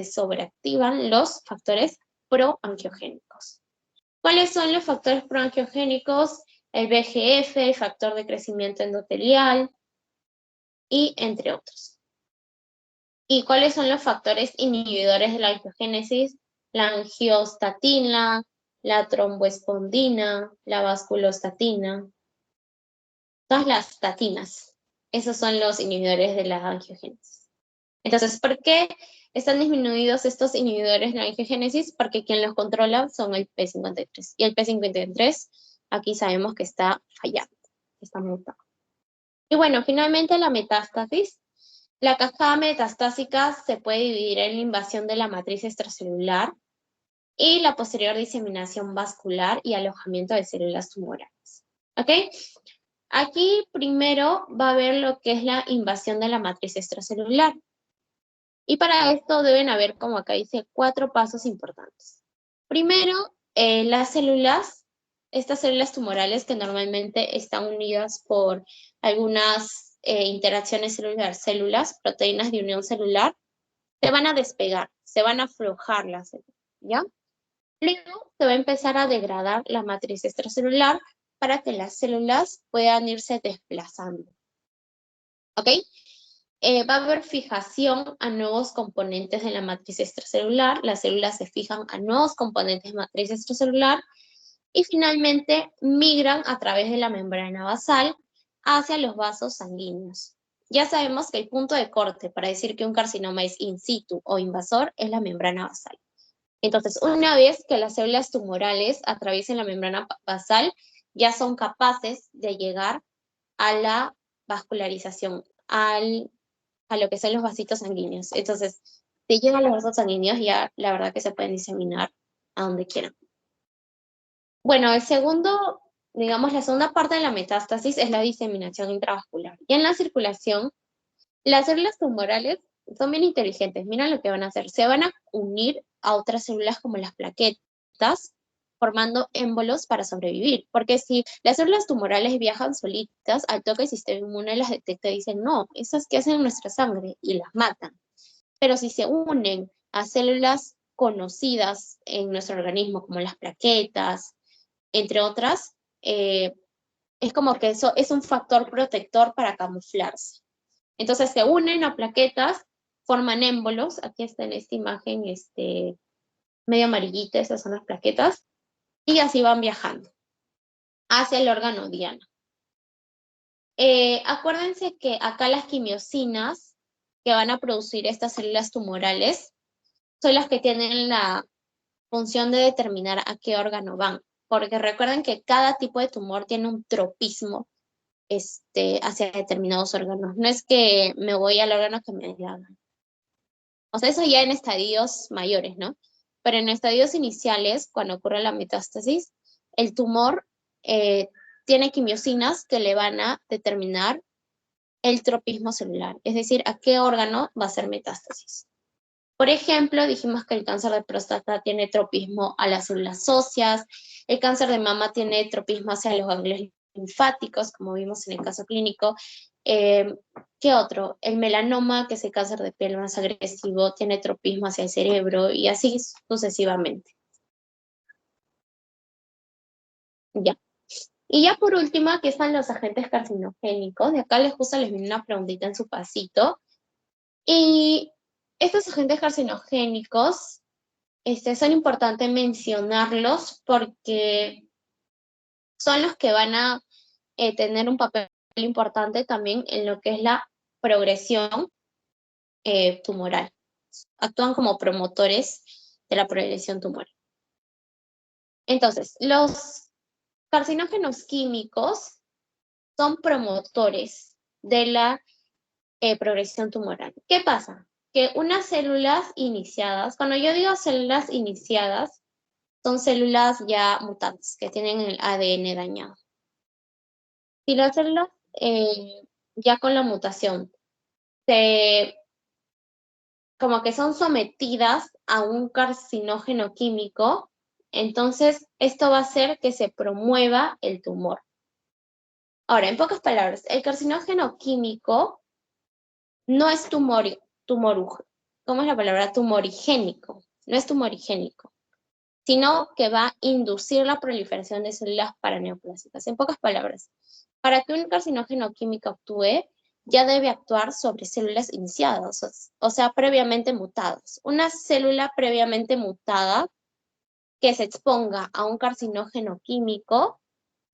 sobreactivan los factores proangiogénicos. ¿Cuáles son los factores proangiogénicos? El VEGF, el factor de crecimiento endotelial, y entre otros. ¿Y cuáles son los factores inhibidores de la angiogénesis? La angiostatina, la tromboespondina, la vasculostatina, todas las estatinas. Esos son los inhibidores de la angiogénesis. Entonces, ¿por qué están disminuidos estos inhibidores de la angiogénesis? Porque quien los controla son el P53. Y el P53 aquí sabemos que está fallando, está mutado. Y bueno, finalmente la metástasis. La cascada metastásica se puede dividir en la invasión de la matriz extracelular y la posterior diseminación vascular y alojamiento de células tumorales. ¿Ok? Aquí primero va a haber lo que es la invasión de la matriz extracelular. Y para esto deben haber, como acá dice, 4 pasos importantes. Primero, estas células tumorales que normalmente están unidas por algunas interacciones celular-células, proteínas de unión celular, se van a despegar, se van a aflojar las células, ¿ya? Luego se va a empezar a degradar la matriz extracelular para que las células puedan irse desplazando. ¿Ok? Va a haber fijación a nuevos componentes de la matriz extracelular, las células se fijan a nuevos componentes de matriz extracelular y finalmente migran a través de la membrana basal hacia los vasos sanguíneos. Ya sabemos que el punto de corte para decir que un carcinoma es in situ o invasor es la membrana basal. Entonces, una vez que las células tumorales atraviesen la membrana basal, ya son capaces de llegar a la vascularización, a lo que son los vasitos sanguíneos. Entonces, si llegan a los vasos sanguíneos, ya la verdad que se pueden diseminar a donde quieran. Bueno, la segunda parte de la metástasis es la diseminación intravascular. Y en la circulación, las células tumorales son bien inteligentes. Miren lo que van a hacer. Se van a unir a otras células como las plaquetas, formando émbolos para sobrevivir. Porque si las células tumorales viajan solitas, al toque el sistema inmune las detecta y dice, no, esas que hacen en nuestra sangre, y las matan. Pero si se unen a células conocidas en nuestro organismo, como las plaquetas, entre otras, es como que eso es un factor protector para camuflarse. Entonces se unen a plaquetas, forman émbolos, aquí está en esta imagen medio amarillita, esas son las plaquetas, y así van viajando hacia el órgano diana. Acuérdense que acá las quimiosinas que van a producir estas células tumorales son las que tienen la función de determinar a qué órgano van, porque recuerden que cada tipo de tumor tiene un tropismo hacia determinados órganos. No es que me voy al órgano que me hagan. O sea, eso ya en estadios mayores, ¿no? Pero en estadios iniciales, cuando ocurre la metástasis, el tumor tiene quimiosinas que le van a determinar el tropismo celular, es decir, a qué órgano va a ser metástasis. Por ejemplo, dijimos que el cáncer de próstata tiene tropismo a las células óseas, el cáncer de mama tiene tropismo hacia los ganglios linfáticos, como vimos en el caso clínico. ¿Qué otro? El melanoma, que es el cáncer de piel más agresivo, tiene tropismo hacia el cerebro y así sucesivamente. Ya. Y ya por último, aquí están los agentes carcinogénicos. De acá justo les viene una preguntita en su pasito. Y estos agentes carcinogénicos son importantes mencionarlos porque son los que van a tener un papel importante también en lo que es la progresión tumoral. Actúan como promotores de la progresión tumoral. Entonces, los carcinógenos químicos son promotores de la progresión tumoral. ¿Qué pasa? Que unas células iniciadas, cuando yo digo células iniciadas, son células ya mutantes, que tienen el ADN dañado. Si las células ya con la mutación como que son sometidas a un carcinógeno químico, entonces esto va a hacer que se promueva el tumor. Ahora, en pocas palabras, el carcinógeno químico no es ¿cómo es la palabra? Tumorigénico. No es tumorigénico, sino que va a inducir la proliferación de células paraneoplásicas. En pocas palabras, para que un carcinógeno químico actúe, ya debe actuar sobre células iniciadas, o sea, previamente mutadas. Una célula previamente mutada que se exponga a un carcinógeno químico,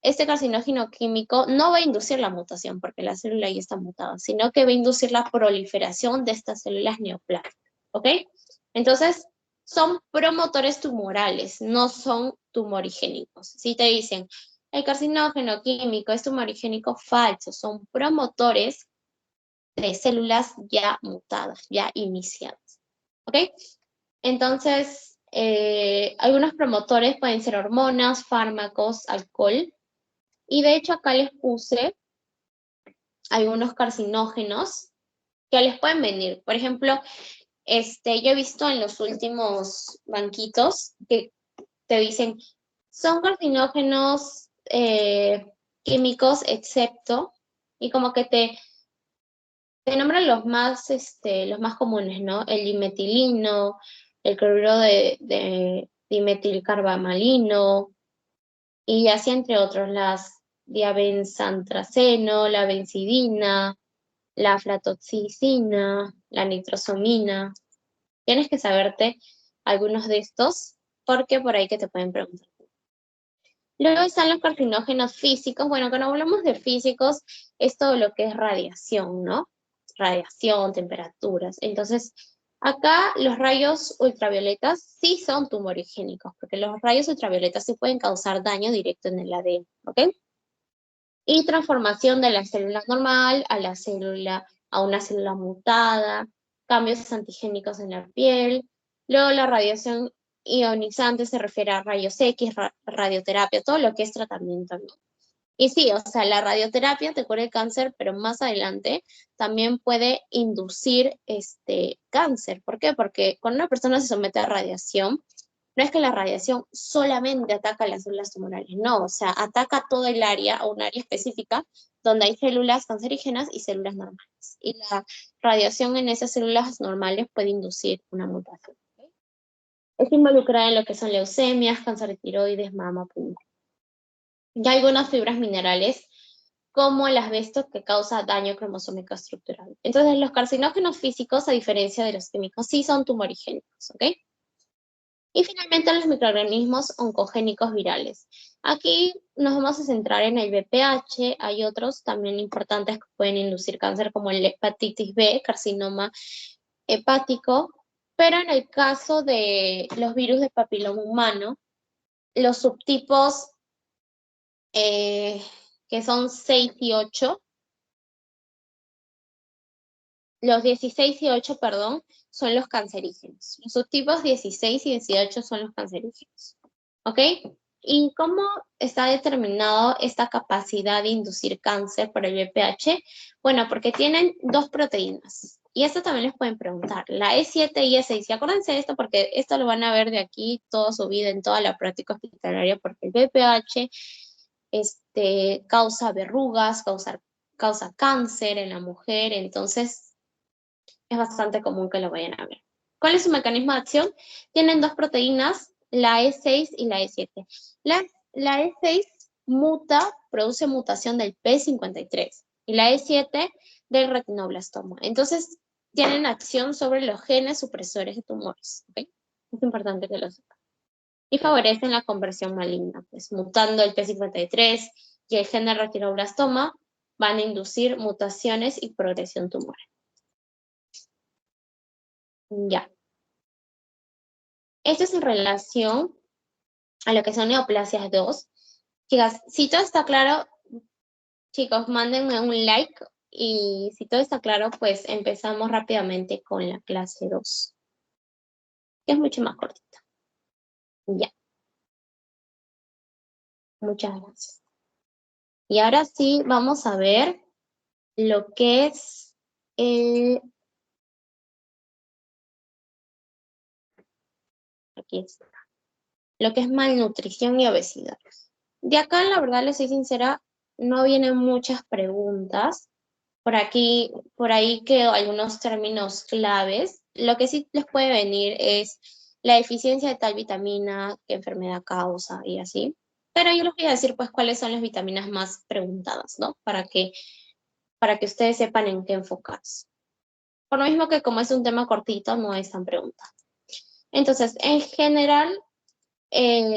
este carcinógeno químico no va a inducir la mutación porque la célula ya está mutada, sino que va a inducir la proliferación de estas células neoplásicas, ¿ok? Entonces, son promotores tumorales, no son tumorigénicos. Si te dicen, el carcinógeno químico es tumorigénico, falso, son promotores de células ya mutadas, ya iniciadas, ¿ok? Entonces, algunos promotores pueden ser hormonas, fármacos, alcohol, y de hecho acá les puse algunos carcinógenos que les pueden venir. Por ejemplo, yo he visto en los últimos banquitos que te dicen, son carcinógenos químicos, excepto, y como que te nombran los más comunes, ¿no? El dimetilino, el cloruro de dimetilcarbamalino, y así entre otros, las diabensantraceno, la benzidina, la aflatoxicina, la nitrosomina. Tienes que saberte algunos de estos, porque por ahí que te pueden preguntar. Luego están los carcinógenos físicos. Bueno, cuando hablamos de físicos, es todo lo que es radiación, ¿no? Radiación, temperaturas. Entonces, acá los rayos ultravioletas sí son tumorigénicos, porque los rayos ultravioletas sí pueden causar daño directo en el ADN, ¿ok? Y transformación de la célula normal a una célula mutada, cambios antigénicos en la piel. Luego la radiación ionizante se refiere a rayos X, radioterapia, todo lo que es tratamiento, ¿no? Y sí, o sea, la radioterapia te cura el cáncer, pero más adelante también puede inducir cáncer. ¿Por qué? Porque cuando una persona se somete a radiación, no es que la radiación solamente ataca las células tumorales, no, o sea, ataca todo el área o un área específica donde hay células cancerígenas y células normales. Y la radiación en esas células normales puede inducir una mutación. ¿Okay? Es involucrada en lo que son leucemias, cáncer de tiroides, mama, pulmón. Y hay algunas fibras minerales como el asbesto que causa daño cromosómico estructural. Entonces, los carcinógenos físicos, a diferencia de los químicos, sí son tumorigénicos, ¿ok? Y finalmente los microorganismos oncogénicos virales. Aquí nos vamos a centrar en el VPH, hay otros también importantes que pueden inducir cáncer como el hepatitis B, carcinoma hepático, pero en el caso de los virus de papiloma humano, los subtipos que son 6 y 8, los 16 y 8, perdón, son los cancerígenos. Los subtipos 16 y 18 son los cancerígenos. ¿Ok? ¿Y cómo está determinado esta capacidad de inducir cáncer por el VPH? Bueno, porque tienen dos proteínas. Y esto también les pueden preguntar. La E7 y E6. Y acuérdense de esto porque esto lo van a ver de aquí toda su vida en toda la práctica hospitalaria porque el VPH causa verrugas, causa cáncer en la mujer. Entonces, es bastante común que lo vayan a ver. ¿Cuál es su mecanismo de acción? Tienen dos proteínas, la E6 y la E7. La E6 produce mutación del P53 y la E7 del retinoblastoma. Entonces, tienen acción sobre los genes supresores de tumores. ¿Okay? Es importante que lo sepan. Y favorecen la conversión maligna, pues mutando el P53 y el gen del retinoblastoma van a inducir mutaciones y progresión tumoral. Ya. Esto es en relación a lo que son neoplasias 2. Chicas, si todo está claro, chicos, mándenme un like y si todo está claro, pues empezamos rápidamente con la clase 2, que es mucho más cortita. Ya. Muchas gracias. Y ahora sí, vamos a ver lo que es aquí está, lo que es malnutrición y obesidad. De acá, la verdad, les soy sincera, no vienen muchas preguntas. Por aquí, por ahí quedo algunos términos claves. Lo que sí les puede venir es la deficiencia de tal vitamina, qué enfermedad causa y así. Pero yo les voy a decir pues cuáles son las vitaminas más preguntadas, ¿no? Para que ustedes sepan en qué enfocarse. Por lo mismo que como es un tema cortito, no es tan preguntado. Entonces, en general,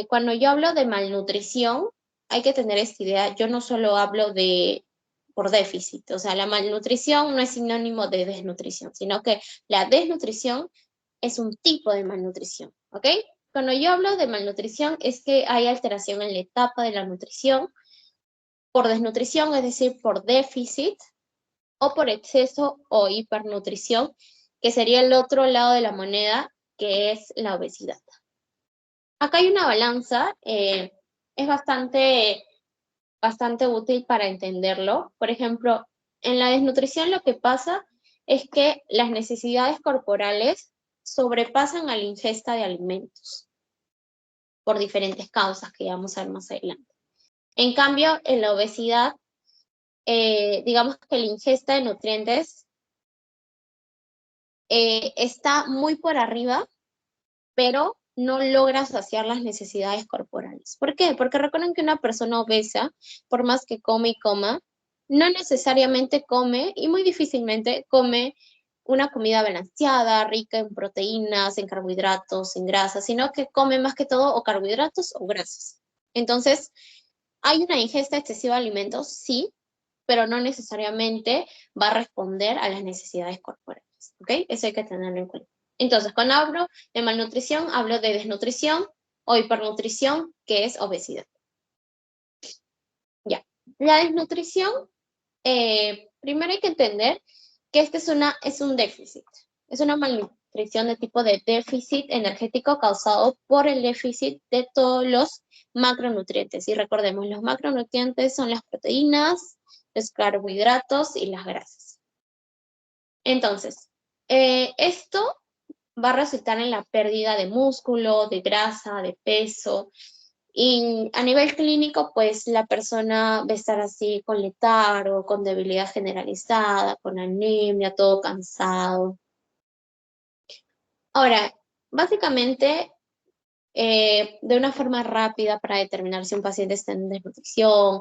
cuando yo hablo de malnutrición, hay que tener esta idea, yo no solo hablo de por déficit, o sea, la malnutrición no es sinónimo de desnutrición, sino que la desnutrición es un tipo de malnutrición, ¿ok? Cuando yo hablo de malnutrición es que hay alteración en la etapa de la nutrición por desnutrición, es decir, por déficit, o por exceso o hipernutrición, que sería el otro lado de la moneda, que es la obesidad. Acá hay una balanza, es bastante útil para entenderlo. Por ejemplo, en la desnutrición lo que pasa es que las necesidades corporales sobrepasan a la ingesta de alimentos por diferentes causas que vamos a ver más adelante. En cambio, en la obesidad, digamos que la ingesta de nutrientes está muy por arriba, pero no logra saciar las necesidades corporales. ¿Por qué? Porque recuerden que una persona obesa, por más que come y coma, no necesariamente come y muy difícilmente come una comida balanceada, rica en proteínas, en carbohidratos, en grasas, sino que come más que todo o carbohidratos o grasas. Entonces, hay una ingesta excesiva de alimentos, sí, pero no necesariamente va a responder a las necesidades corporales, ¿ok? Eso hay que tenerlo en cuenta. Entonces, cuando hablo de malnutrición, hablo de desnutrición o hipernutrición, que es obesidad. Ya. La desnutrición, primero hay que entender que este es un déficit. Es una malnutrición de tipo de déficit energético causado por el déficit de todos los macronutrientes. Y recordemos, los macronutrientes son las proteínas, los carbohidratos y las grasas. Entonces, esto va a resultar en la pérdida de músculo, de grasa, de peso. Y a nivel clínico, pues la persona va a estar así con letargo, con debilidad generalizada, con anemia, todo cansado. Ahora, básicamente, de una forma rápida para determinar si un paciente está en desnutrición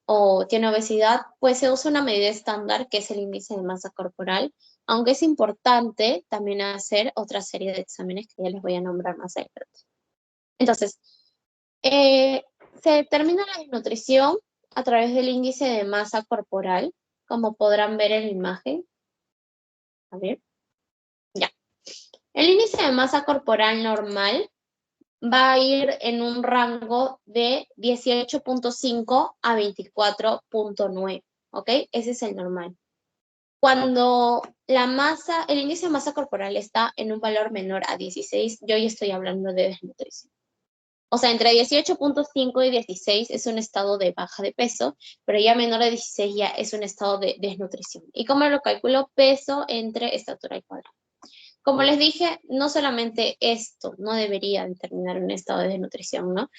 o tiene obesidad, pues se usa una medida estándar que es el índice de masa corporal, aunque es importante también hacer otra serie de exámenes que ya les voy a nombrar más adelante. Entonces, se determina la desnutrición a través del índice de masa corporal, como podrán ver en la imagen. A ver, ya. El índice de masa corporal normal va a ir en un rango de 18.5 a 24.9, ¿ok? Ese es el normal. Cuando el índice de masa corporal está en un valor menor a 16, yo ya estoy hablando de desnutrición. O sea, entre 18.5 y 16 es un estado de baja de peso, pero ya menor de 16 ya es un estado de desnutrición. ¿Y cómo lo calculo? Peso entre estatura y cuadrado. Como les dije, no solamente esto no debería determinar un estado de desnutrición, ¿no?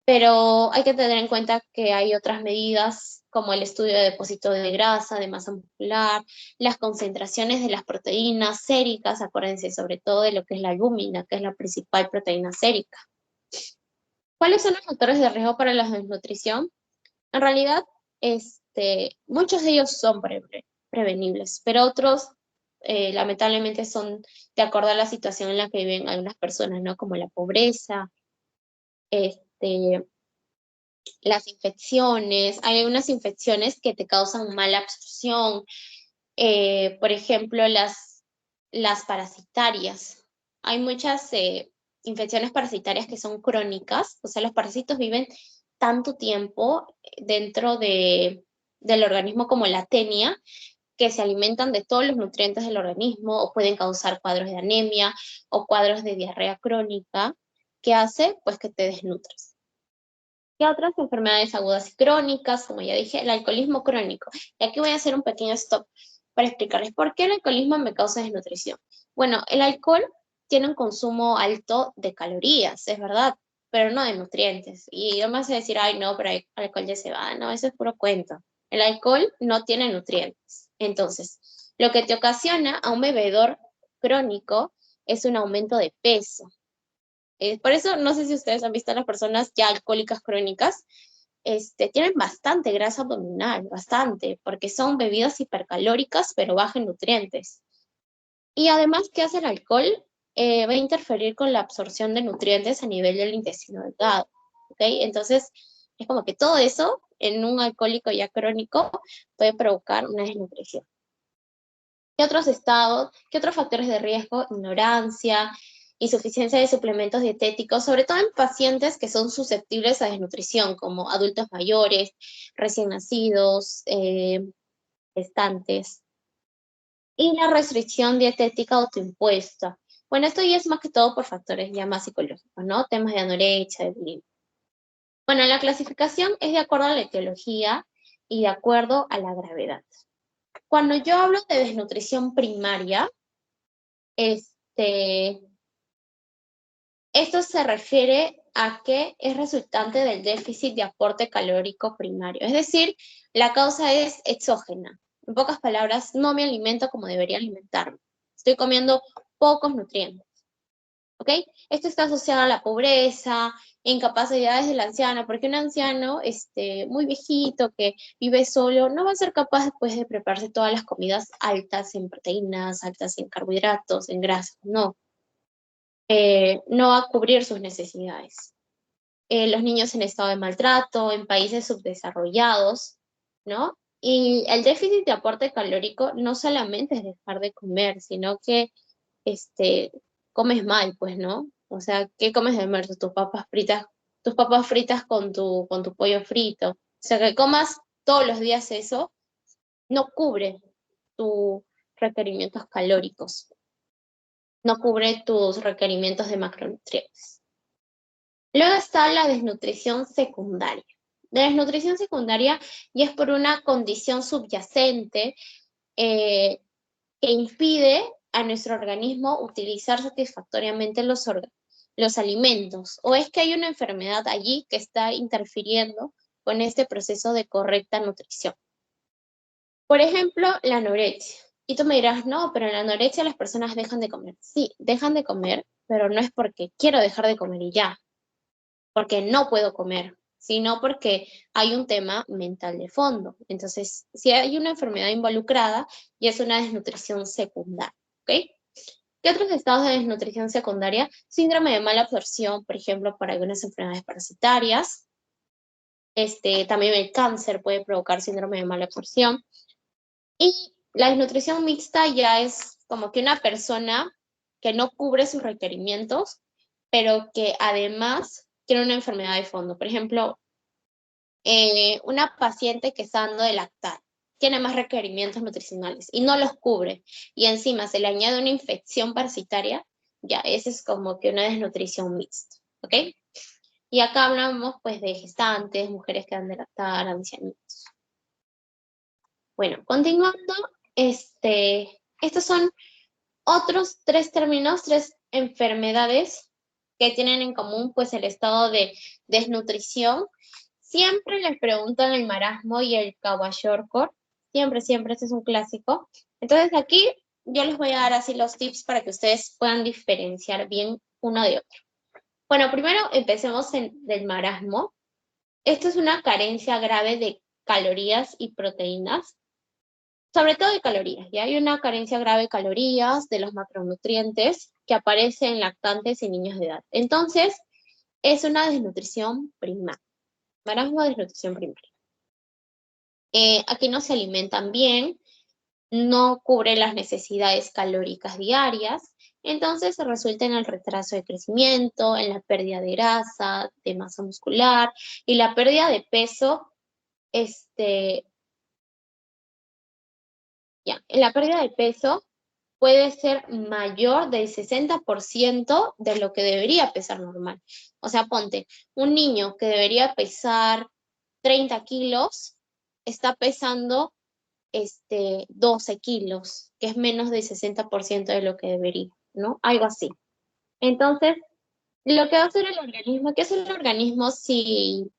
Pero hay que tener en cuenta que hay otras medidas como el estudio de depósito de grasa, de masa muscular, las concentraciones de las proteínas séricas, acuérdense sobre todo de lo que es la albúmina, que es la principal proteína sérica. ¿Cuáles son los factores de riesgo para la desnutrición? En realidad, muchos de ellos son prevenibles, pero otros lamentablemente son de acuerdo a la situación en la que viven algunas personas, ¿no? Como la pobreza, las infecciones. Hay algunas infecciones que te causan mala absorción, por ejemplo, las parasitarias. Hay muchas infecciones parasitarias que son crónicas, o sea, los parásitos viven tanto tiempo dentro del organismo como la tenia, que se alimentan de todos los nutrientes del organismo o pueden causar cuadros de anemia o cuadros de diarrea crónica, que hace pues que te desnutres. ¿Qué otras enfermedades agudas y crónicas? Como ya dije, el alcoholismo crónico. Y aquí voy a hacer un pequeño stop para explicarles por qué el alcoholismo me causa desnutrición. Bueno, el alcohol tiene un consumo alto de calorías, es verdad, pero no de nutrientes. Y yo me vas a decir, ay, no, pero hay alcohol de cebada. No, eso es puro cuento. El alcohol no tiene nutrientes. Entonces, lo que te ocasiona a un bebedor crónico es un aumento de peso. Por eso, no sé si ustedes han visto a las personas ya alcohólicas crónicas, tienen bastante grasa abdominal, bastante, porque son bebidas hipercalóricas, pero bajas en nutrientes. Y además, ¿qué hace el alcohol? Va a interferir con la absorción de nutrientes a nivel del intestino delgado, ¿ok? Entonces, es como que todo eso, en un alcohólico ya crónico, puede provocar una desnutrición. ¿Qué otros estados, qué otros factores de riesgo? Ignorancia, insuficiencia de suplementos dietéticos, sobre todo en pacientes que son susceptibles a desnutrición, como adultos mayores, recién nacidos, gestantes. Y la restricción dietética autoimpuesta. Bueno, esto ya es más que todo por factores ya más psicológicos, ¿no? Temas de anorexia, de bulimia. Bueno, la clasificación es de acuerdo a la etiología y de acuerdo a la gravedad. Cuando yo hablo de desnutrición primaria, esto se refiere a que es resultante del déficit de aporte calórico primario. Es decir, la causa es exógena. En pocas palabras, no me alimento como debería alimentarme. Estoy comiendo pocos nutrientes. ¿Ok? Esto está asociado a la pobreza, incapacidades del anciano, porque un anciano muy viejito que vive solo no va a ser capaz después de prepararse todas las comidas altas en proteínas, altas en carbohidratos, en grasas, no. No va a cubrir sus necesidades. Los niños en estado de maltrato, en países subdesarrollados, ¿no? Y el déficit de aporte calórico no solamente es dejar de comer, sino que comes mal, pues, ¿no? O sea, ¿qué comes de almuerzo? Tus papas fritas con tu pollo frito. O sea, que comas todos los días eso, no cubre tus requerimientos calóricos, no cubre tus requerimientos de macronutrientes. Luego está la desnutrición secundaria. La desnutrición secundaria y es por una condición subyacente que impide a nuestro organismo utilizar satisfactoriamente los alimentos. O es que hay una enfermedad allí que está interfiriendo con este proceso de correcta nutrición. Por ejemplo, la anorexia. Y tú me dirás, no, pero en la anorexia las personas dejan de comer. Sí, dejan de comer, pero no es porque quiero dejar de comer y ya, porque no puedo comer, sino porque hay un tema mental de fondo. Entonces, si hay una enfermedad involucrada, ya es una desnutrición secundaria, ¿ok? ¿Qué otros estados de desnutrición secundaria? Síndrome de mala absorción, por ejemplo, para algunas enfermedades parasitarias. También el cáncer puede provocar síndrome de mala absorción. Y la desnutrición mixta ya es como que una persona que no cubre sus requerimientos, pero que además tiene una enfermedad de fondo. Por ejemplo, una paciente que está dando de lactar tiene más requerimientos nutricionales y no los cubre. Y encima se le añade una infección parasitaria, ya, esa es como que una desnutrición mixta, ¿ok? Y acá hablamos pues de gestantes, mujeres que dan de lactar, ancianitos. Bueno, continuando, estos son otros tres términos, tres enfermedades que tienen en común pues el estado de desnutrición. Siempre les preguntan el marasmo y el kwashiorkor. Siempre, siempre, este es un clásico. Entonces aquí yo les voy a dar así los tips para que ustedes puedan diferenciar bien uno de otro. Bueno, primero empecemos del marasmo. Esto es una carencia grave de calorías y proteínas, sobre todo de calorías. Ya hay una carencia grave de calorías, de los macronutrientes que aparece en lactantes y niños de edad. Entonces, es una desnutrición primaria. Marasmo de desnutrición primaria. Aquí no se alimentan bien, no cubre las necesidades calóricas diarias, entonces se resulta en el retraso de crecimiento, en la pérdida de grasa, de masa muscular y la pérdida de peso, en la pérdida de peso puede ser mayor del 60% de lo que debería pesar normal. O sea, ponte, un niño que debería pesar 30 kilos, está pesando 12 kilos, que es menos del 60% de lo que debería, ¿no? Algo así. Entonces, lo que va a hacer el organismo, ¿qué es el organismo si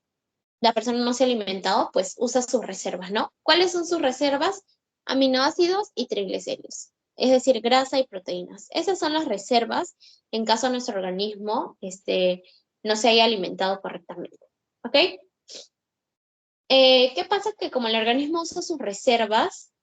la persona no se ha alimentado? Pues usa sus reservas, ¿no? ¿Cuáles son sus reservas? Aminoácidos y triglicéridos, es decir, grasa y proteínas. Esas son las reservas en caso nuestro organismo no se haya alimentado correctamente, ¿ok? ¿Qué pasa? Que como el organismo usa sus reservas,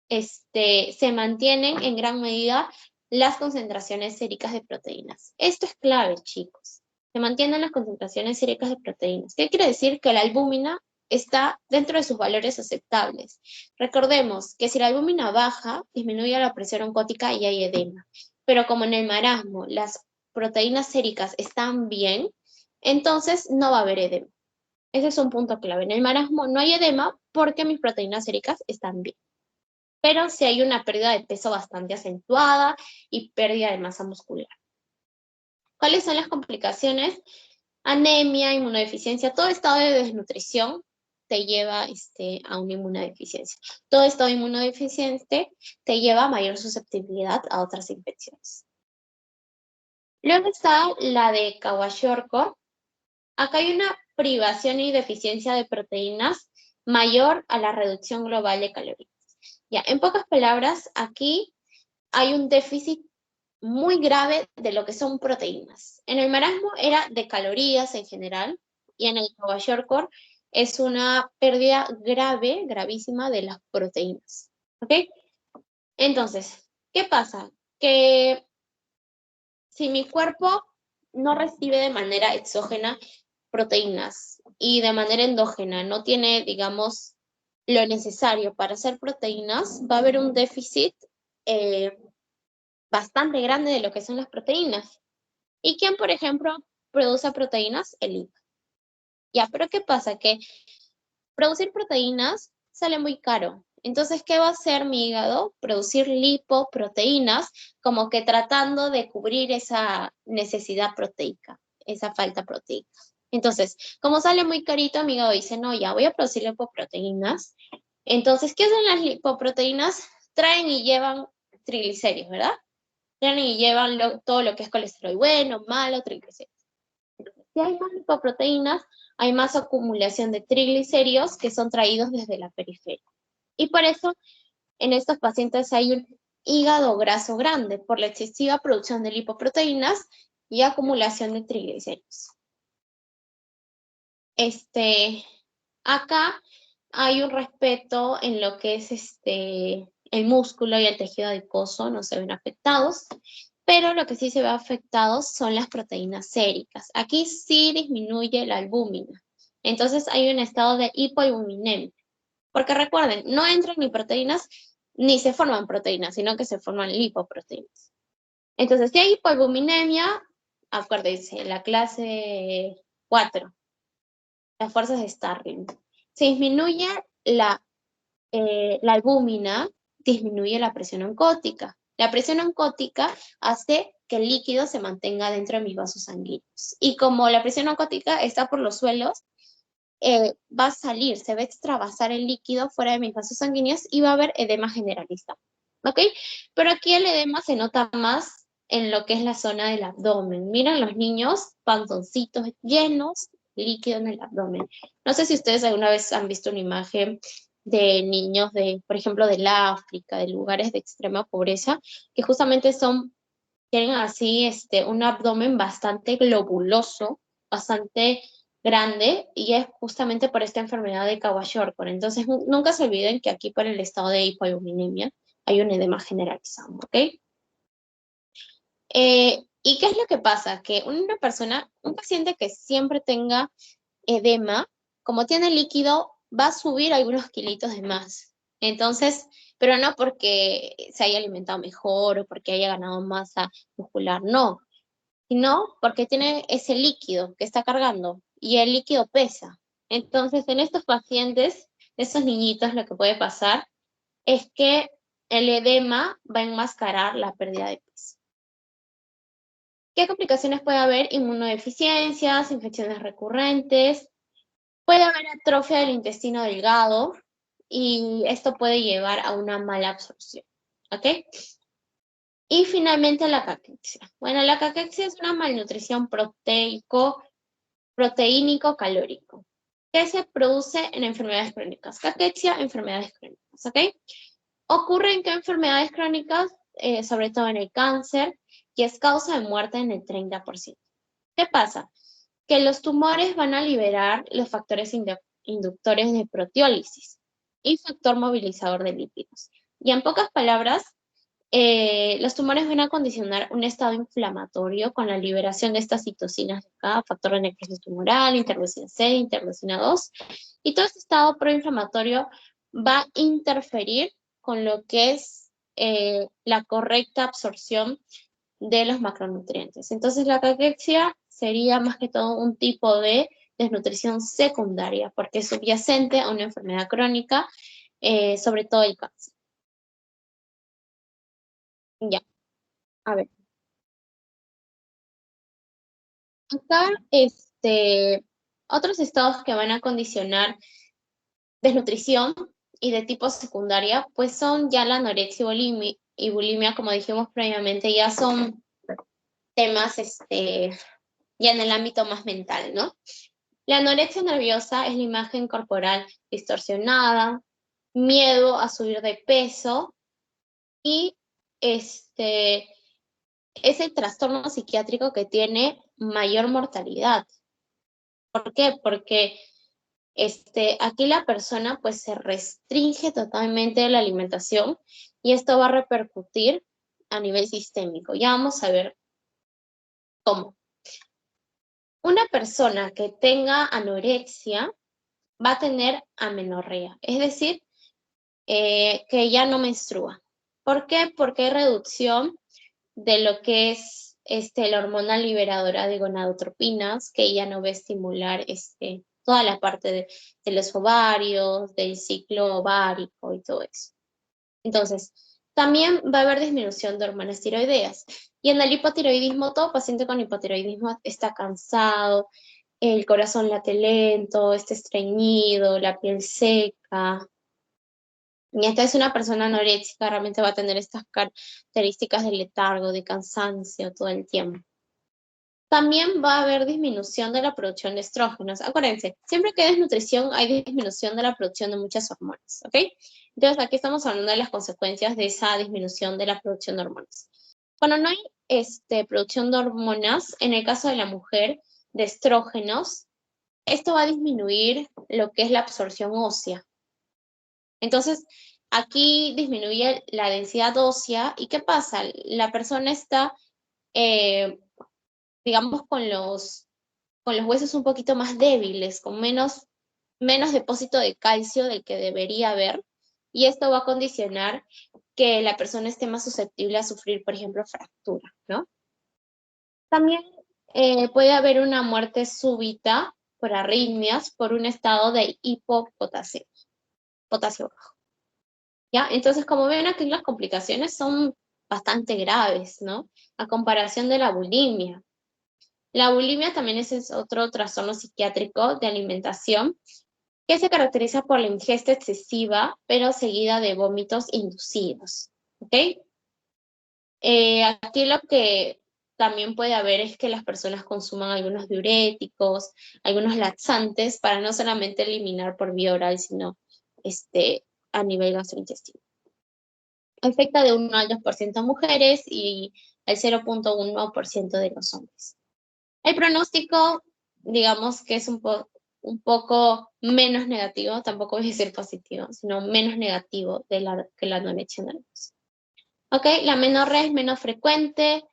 se mantienen en gran medida las concentraciones séricas de proteínas. Esto es clave, chicos. Se mantienen las concentraciones séricas de proteínas. ¿Qué quiere decir? Que la albúmina está dentro de sus valores aceptables. Recordemos que si la albúmina baja, disminuye la presión oncótica y hay edema. Pero como en el marasmo las proteínas séricas están bien, entonces no va a haber edema. Ese es un punto clave. En el marasmo no hay edema porque mis proteínas séricas están bien. Pero sí hay una pérdida de peso bastante acentuada y pérdida de masa muscular. ¿Cuáles son las complicaciones? Anemia, inmunodeficiencia, todo estado de desnutrición te lleva a una inmunodeficiencia. Todo estado inmunodeficiente te lleva a mayor susceptibilidad a otras infecciones. Luego está la de Kwashiorkor. Acá hay una privación y deficiencia de proteínas mayor a la reducción global de calorías. Ya, en pocas palabras, aquí hay un déficit muy grave de lo que son proteínas. En el marasmo era de calorías en general, y en el Kwashiorkor es una pérdida grave, gravísima de las proteínas. ¿Ok? Entonces, ¿qué pasa? Que si mi cuerpo no recibe de manera exógena proteínas y de manera endógena no tiene, digamos, lo necesario para hacer proteínas, va a haber un déficit bastante grande de lo que son las proteínas. ¿Y quién, por ejemplo, produce proteínas? El hígado. Ya, pero ¿qué pasa? Que producir proteínas sale muy caro. Entonces, ¿qué va a hacer mi hígado? Producir lipoproteínas, como que tratando de cubrir esa necesidad proteica, esa falta proteica. Entonces, como sale muy carito, mi hígado dice, no, ya voy a producir lipoproteínas. Entonces, ¿qué hacen las lipoproteínas? Traen y llevan triglicéridos, ¿verdad? Traen y llevan todo lo que es colesterol bueno, malo, triglicéridos. Si hay más lipoproteínas, hay más acumulación de triglicéridos que son traídos desde la periferia. Y por eso en estos pacientes hay un hígado graso grande por la excesiva producción de lipoproteínas y acumulación de triglicéridos. Acá hay un respeto en lo que es el músculo y el tejido adiposo, no se ven afectados, pero lo que sí se ve afectado son las proteínas séricas. Aquí sí disminuye la albúmina. Entonces hay un estado de hipoalbuminemia. Porque recuerden, no entran ni proteínas ni se forman proteínas, sino que se forman lipoproteínas. Entonces, si hay hipoalbuminemia, acuérdense, la clase 4, las fuerzas de Starling. Se disminuye la albúmina, disminuye la presión oncótica. La presión oncótica hace que el líquido se mantenga dentro de mis vasos sanguíneos. Y como la presión oncótica está por los suelos, va a salir, se va a extravasar el líquido fuera de mis vasos sanguíneos y va a haber edema generalizado. ¿Ok? Pero aquí el edema se nota más en lo que es la zona del abdomen. Miren los niños, panzoncitos llenos, líquido en el abdomen. No sé si ustedes alguna vez han visto una imagen de niños por ejemplo, del África, de lugares de extrema pobreza, que justamente tienen así un abdomen bastante globuloso, bastante grande, y es justamente por esta enfermedad de Kwashiorkor. Entonces, nunca se olviden que aquí por el estado de hipoalbuminemia hay un edema generalizado, ¿ok? ¿Y qué es lo que pasa? Que un paciente que siempre tenga edema, como tiene líquido, va a subir algunos kilitos de más. Entonces, pero no porque se haya alimentado mejor o porque haya ganado masa muscular, no, sino porque tiene ese líquido que está cargando y el líquido pesa. Entonces, en estos pacientes, estos niñitos, lo que puede pasar es que el edema va a enmascarar la pérdida de peso. ¿Qué complicaciones puede haber? Inmunodeficiencias, infecciones recurrentes, puede haber atrofia del intestino delgado y esto puede llevar a una mala absorción, ¿ok? Y finalmente la caquexia. Bueno, la caquexia es una malnutrición proteínico-calórico que se produce en enfermedades crónicas. Caquexia, enfermedades crónicas, ¿ok? Ocurre en qué enfermedades crónicas, sobre todo en el cáncer, y es causa de muerte en el 30%. ¿Qué pasa? Que los tumores van a liberar los factores inductores de proteólisis y factor movilizador de lípidos. Y en pocas palabras, los tumores van a condicionar un estado inflamatorio con la liberación de estas citocinas de acá, factor de necrosis tumoral, interleucina C, interleucina 2, y todo este estado proinflamatorio va a interferir con lo que es la correcta absorción de los macronutrientes. Entonces la caquexia sería más que todo un tipo de desnutrición secundaria, porque es subyacente a una enfermedad crónica, sobre todo el cáncer. Ya, a ver. Acá, otros estados que van a condicionar desnutrición y de tipo secundaria, pues son ya la anorexia y bulimia, como dijimos previamente, ya son temas, ya en el ámbito más mental, ¿no? La anorexia nerviosa es la imagen corporal distorsionada, miedo a subir de peso y es el trastorno psiquiátrico que tiene mayor mortalidad. ¿Por qué? Porque aquí la persona pues se restringe totalmente de la alimentación y esto va a repercutir a nivel sistémico. Ya vamos a ver cómo. Una persona que tenga anorexia va a tener amenorrea, es decir, que ya no menstrua. ¿Por qué? Porque hay reducción de lo que es la hormona liberadora de gonadotropinas, que ya no va a estimular toda la parte de los ovarios, del ciclo ovárico y todo eso. Entonces, también va a haber disminución de hormonas tiroideas. Y en el hipotiroidismo, todo paciente con hipotiroidismo está cansado, el corazón late lento, está estreñido, la piel seca. Y esta es una persona anoréxica, realmente va a tener estas características de letargo, de cansancio todo el tiempo. También va a haber disminución de la producción de estrógenos. Acuérdense, siempre que hay desnutrición hay disminución de la producción de muchas hormonas, ¿ok? Entonces aquí estamos hablando de las consecuencias de esa disminución de la producción de hormonas. Cuando no hay producción de hormonas, en el caso de la mujer, de estrógenos, esto va a disminuir lo que es la absorción ósea. Entonces, aquí disminuye la densidad ósea. ¿Y qué pasa? La persona está, digamos, con los huesos un poquito más débiles, con menos depósito de calcio del que debería haber. Y esto va a condicionar que la persona esté más susceptible a sufrir, por ejemplo, fractura, ¿no? También puede haber una muerte súbita por arritmias por un estado de hipopotasio, potasio bajo. ¿Ya? Entonces, como ven aquí, las complicaciones son bastante graves, ¿no? A comparación de la bulimia. La bulimia también es otro trastorno psiquiátrico de alimentación que se caracteriza por la ingesta excesiva, pero seguida de vómitos inducidos, ¿ok? Aquí lo que también puede haber es que las personas consuman algunos diuréticos, algunos laxantes, para no solamente eliminar por vía oral, sino a nivel gastrointestinal. Afecta de 1 al 2% a mujeres y el 0.1% de los hombres. El pronóstico, digamos que es un poco menos negativo, tampoco voy a decir positivo, sino menos negativo que la anorexia nerviosa. ¿Ok? La amenorrea es menos frecuente,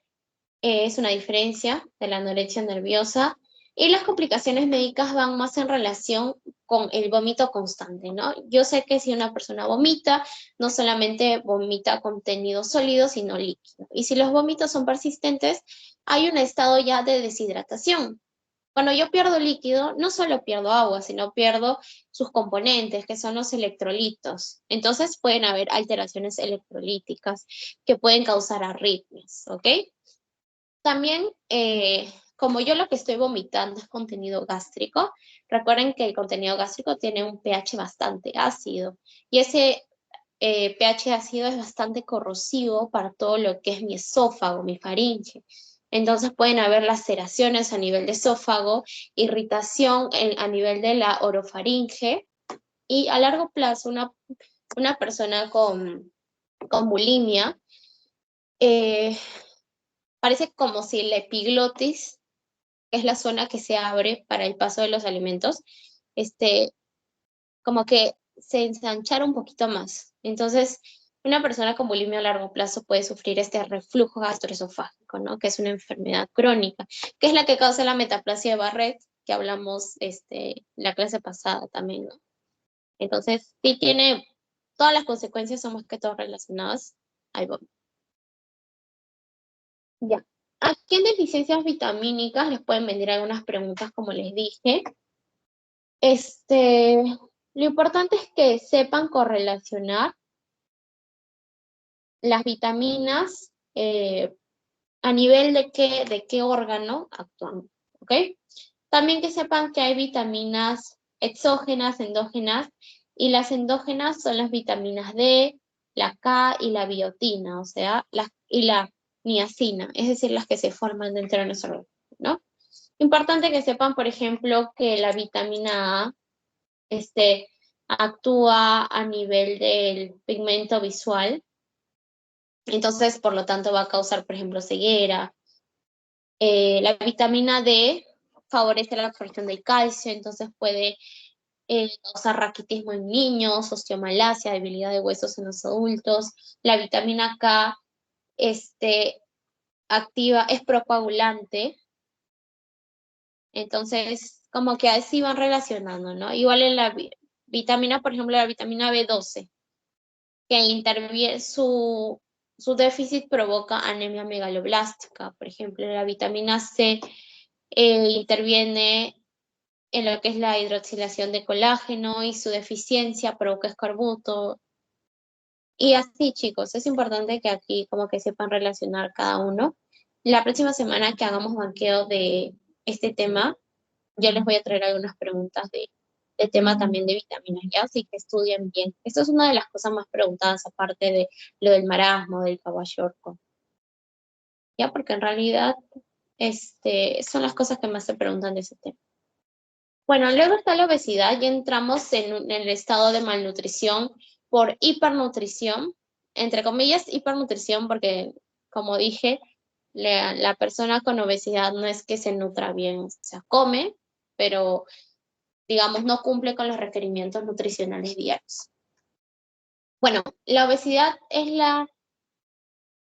es una diferencia de la anorexia nerviosa, y las complicaciones médicas van más en relación con el vómito constante, ¿no? Yo sé que si una persona vomita, no solamente vomita contenido sólido, sino líquido. Y si los vómitos son persistentes, hay un estado ya de deshidratación. Cuando yo pierdo líquido, no solo pierdo agua, sino pierdo sus componentes, que son los electrolitos. Entonces pueden haber alteraciones electrolíticas que pueden causar arritmias, ¿ok? También, como yo lo que estoy vomitando es contenido gástrico, recuerden que el contenido gástrico tiene un pH bastante ácido y ese pH ácido es bastante corrosivo para todo lo que es mi esófago, mi faringe. Entonces pueden haber laceraciones a nivel de esófago, irritación a nivel de la orofaringe y a largo plazo una persona con bulimia eh, parece como si la epiglotis, que es la zona que se abre para el paso de los alimentos, este, como que se ensanchara un poquito más. Entonces, una persona con bulimia a largo plazo puede sufrir este reflujo gastroesofágico, ¿no? Que es una enfermedad crónica, que es la que causa la metaplasia de Barrett, que hablamos la clase pasada también, ¿no? Entonces, sí tiene, todas las consecuencias son más que todo relacionadas al vómito. Ya. Aquí en deficiencias vitamínicas les pueden venir algunas preguntas, como les dije. Lo importante es que sepan correlacionar las vitaminas a nivel de qué órgano actúan, ¿ok? También que sepan que hay vitaminas exógenas, endógenas, y las endógenas son las vitaminas D, la K y la biotina, o sea, y la niacina, es decir, las que se forman dentro de nuestro organismo, ¿no? Importante que sepan, por ejemplo, que la vitamina A actúa a nivel del pigmento visual, entonces, por lo tanto, va a causar, por ejemplo, ceguera. La vitamina D favorece la absorción del calcio, entonces puede causar raquitismo en niños, osteomalacia, debilidad de huesos en los adultos. La vitamina K activa, es procoagulante, entonces como que así van relacionando, ¿no? Igual en la vitamina, por ejemplo, la vitamina B12, que interviene su déficit provoca anemia megaloblástica, por ejemplo, la vitamina C interviene en lo que es la hidroxilación de colágeno y su deficiencia provoca escorbuto. Y así, chicos, es importante que aquí como que sepan relacionar cada uno. La próxima semana que hagamos banqueo de este tema, yo les voy a traer algunas preguntas de tema también de vitaminas, ¿ya? Así que estudien bien. Esto es una de las cosas más preguntadas, aparte de lo del marasmo, del kwashiorkor, ¿ya? Porque en realidad son las cosas que más se preguntan de ese tema. Bueno, luego está la obesidad, ya entramos en el estado de malnutrición por hipernutrición, entre comillas hipernutrición, porque como dije, la persona con obesidad no es que se nutra bien, o sea, come, pero digamos no cumple con los requerimientos nutricionales diarios. Bueno, la obesidad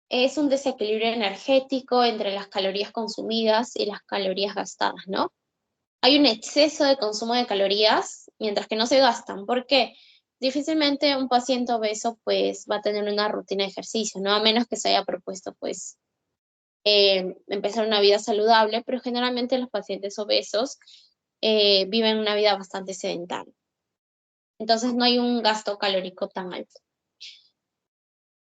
es un desequilibrio energético entre las calorías consumidas y las calorías gastadas, ¿no? Hay un exceso de consumo de calorías, mientras que no se gastan. ¿Por qué? Difícilmente un paciente obeso pues va a tener una rutina de ejercicio, ¿no? A menos que se haya propuesto pues empezar una vida saludable, pero generalmente los pacientes obesos viven una vida bastante sedentaria. Entonces no hay un gasto calórico tan alto.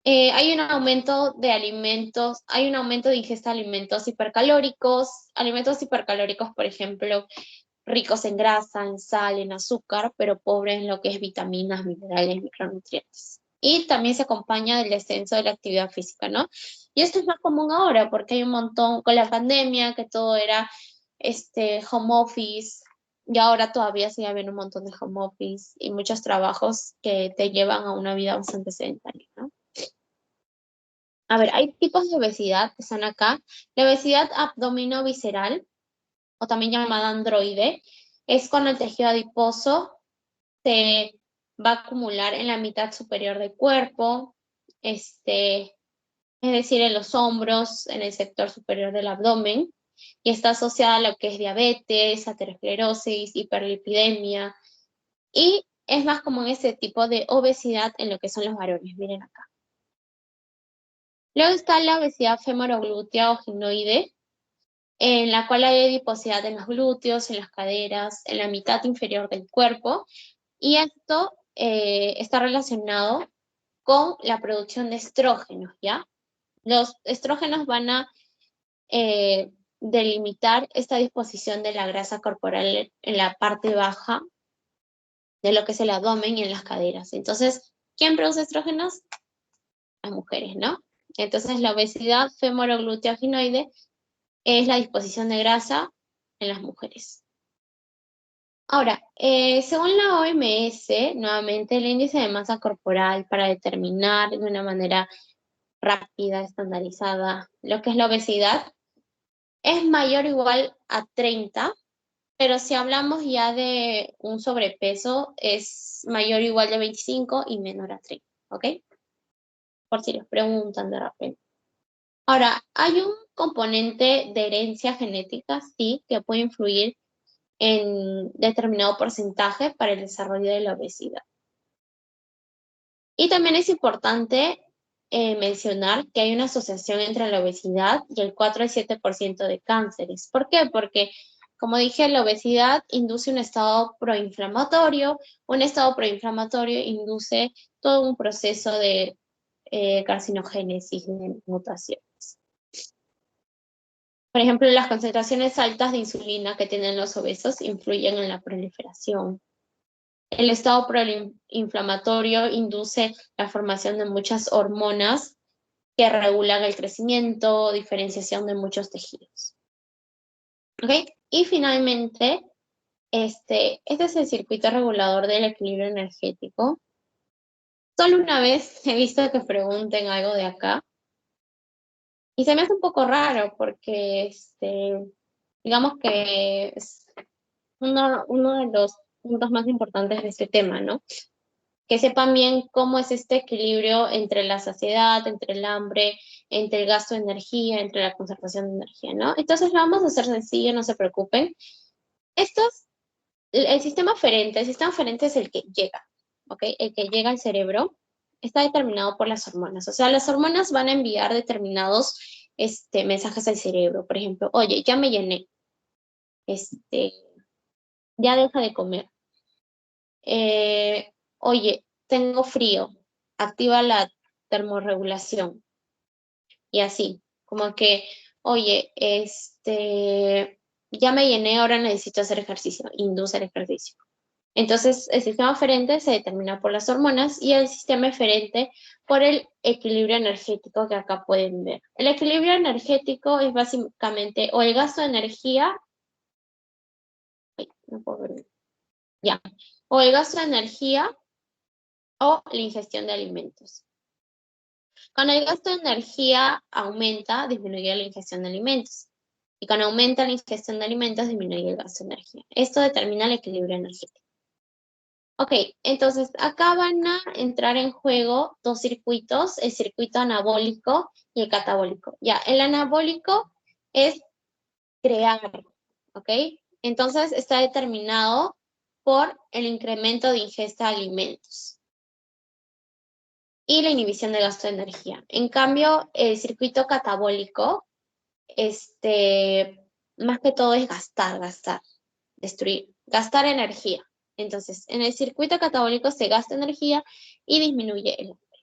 Hay un aumento de alimentos, hay un aumento de ingesta de alimentos hipercalóricos, por ejemplo, ricos en grasa, en sal, en azúcar, pero pobres en lo que es vitaminas, minerales, micronutrientes. Y también se acompaña del descenso de la actividad física, ¿no? Y esto es más común ahora porque hay un montón, con la pandemia, que todo era home office, y ahora todavía sigue habiendo un montón de home office y muchos trabajos que te llevan a una vida bastante sedentaria, ¿no? A ver, hay tipos de obesidad que están acá. La obesidad abdominovisceral, o también llamada androide, es cuando el tejido adiposo se va a acumular en la mitad superior del cuerpo, es decir, en los hombros, en el sector superior del abdomen, y está asociada a lo que es diabetes, aterosclerosis, hiperlipidemia, y es más común este tipo de obesidad en lo que son los varones, miren acá. Luego está la obesidad femoroglútea o ginoide. en la cual hay adiposidad en los glúteos, en las caderas, en la mitad inferior del cuerpo, y esto está relacionado con la producción de estrógenos, ¿ya? Los estrógenos van a delimitar esta disposición de la grasa corporal en la parte baja de lo que es el abdomen y en las caderas. Entonces, ¿quién produce estrógenos? Las mujeres, ¿no? Entonces, la obesidad femorogluteoginoide es la disposición de grasa en las mujeres. Ahora, según la OMS, nuevamente el índice de masa corporal para determinar de una manera rápida, estandarizada, lo que es la obesidad, es mayor o igual a 30, pero si hablamos ya de un sobrepeso, es mayor o igual de 25 y menor a 30, ¿ok? Por si les preguntan de repente. Ahora, hay un componente de herencia genética, sí, que puede influir en determinado porcentaje para el desarrollo de la obesidad. Y también es importante mencionar que hay una asociación entre la obesidad y el 4 al 7% de cánceres. ¿Por qué? Porque, como dije, la obesidad induce un estado proinflamatorio induce todo un proceso de carcinogénesis, de mutaciones. Por ejemplo, las concentraciones altas de insulina que tienen los obesos influyen en la proliferación. El estado proinflamatorio induce la formación de muchas hormonas que regulan el crecimiento, diferenciación de muchos tejidos. ¿Ok? Y finalmente, este es el circuito regulador del equilibrio energético. Solo una vez he visto que pregunten algo de acá. Y se me hace un poco raro porque, digamos que es uno de los puntos más importantes de este tema, ¿no? Que sepan bien cómo es este equilibrio entre la saciedad, entre el hambre, entre el gasto de energía, entre la conservación de energía, ¿no? Entonces lo vamos a hacer sencillo, no se preocupen. El sistema aferente es el que llega, ¿ok? El que llega al cerebro está determinado por las hormonas. O sea, las hormonas van a enviar determinados mensajes al cerebro. Por ejemplo, oye, ya me llené, ya deja de comer. Oye, tengo frío, activa la termorregulación. Y así, como que, oye, ya me llené, ahora necesito hacer ejercicio, induce el ejercicio. Entonces, el sistema aferente se determina por las hormonas y el sistema eferente por el equilibrio energético que acá pueden ver. El equilibrio energético es básicamente o el gasto de energía, ay, no puedo ver, ya, o el gasto de energía o la ingestión de alimentos. Cuando el gasto de energía aumenta, disminuye la ingestión de alimentos. Y cuando aumenta la ingestión de alimentos, disminuye el gasto de energía. Esto determina el equilibrio energético. Ok, entonces acá van a entrar en juego dos circuitos, el circuito anabólico y el catabólico. Ya, el anabólico es crear, ¿ok? Entonces está determinado por el incremento de ingesta de alimentos y la inhibición de gasto de energía. En cambio, el circuito catabólico, más que todo es gastar, destruir, gastar energía. Entonces, en el circuito catabólico se gasta energía y disminuye el hambre.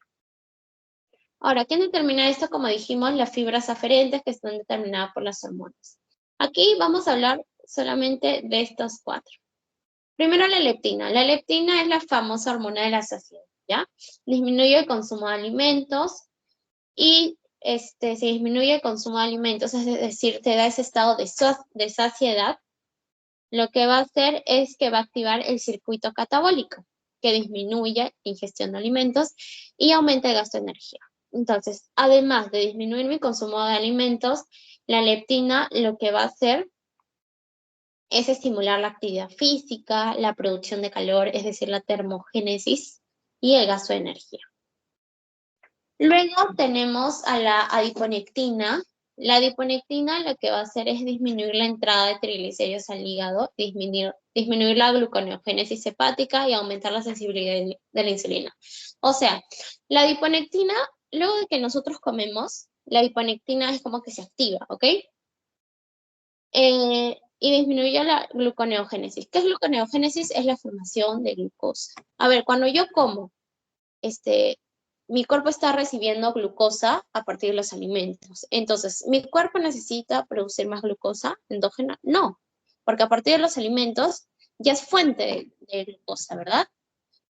Ahora, ¿quién determina esto? Como dijimos, las fibras aferentes que están determinadas por las hormonas. Aquí vamos a hablar solamente de estos cuatro. Primero, la leptina. La leptina es la famosa hormona de la saciedad, ¿ya? Disminuye el consumo de alimentos y si disminuye el consumo de alimentos, es decir, te da ese estado de saciedad, lo que va a hacer es que va a activar el circuito catabólico, que disminuye la ingestión de alimentos y aumenta el gasto de energía. Entonces, además de disminuir mi consumo de alimentos, la leptina lo que va a hacer es estimular la actividad física, la producción de calor, es decir, la termogénesis y el gasto de energía. Luego tenemos a la adiponectina. La adiponectina lo que va a hacer es disminuir la entrada de triglicéridos al hígado, disminuir la gluconeogénesis hepática y aumentar la sensibilidad de la insulina. O sea, la adiponectina, luego de que nosotros comemos, la adiponectina es como que se activa, ¿ok? y disminuyó la gluconeogénesis. ¿Qué es gluconeogénesis? Es la formación de glucosa. A ver, cuando yo como, mi cuerpo está recibiendo glucosa a partir de los alimentos. Entonces, ¿mi cuerpo necesita producir más glucosa endógena? No, porque a partir de los alimentos ya es fuente de glucosa, ¿verdad?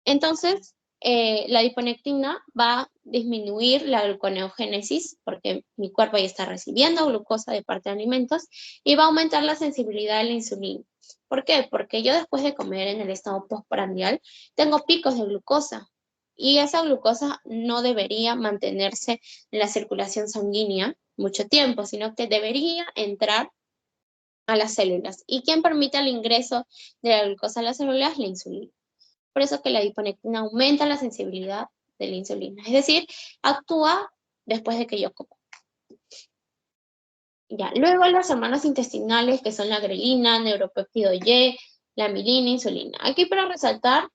Entonces, la adiponectina va a disminuir la gluconeogénesis porque mi cuerpo ya está recibiendo glucosa de parte de alimentos y va a aumentar la sensibilidad a la insulina. ¿Por qué? Porque yo después de comer en el estado postprandial tengo picos de glucosa y esa glucosa no debería mantenerse en la circulación sanguínea mucho tiempo, sino que debería entrar a las células. ¿Y quién permite el ingreso de la glucosa a las células? La insulina. Por eso que la adiponectina aumenta la sensibilidad de la insulina. Es decir, actúa después de que yo como. Ya. Luego las hormonas intestinales, que son la grelina, neuropéptido Y, la milina, insulina. Aquí para resaltar,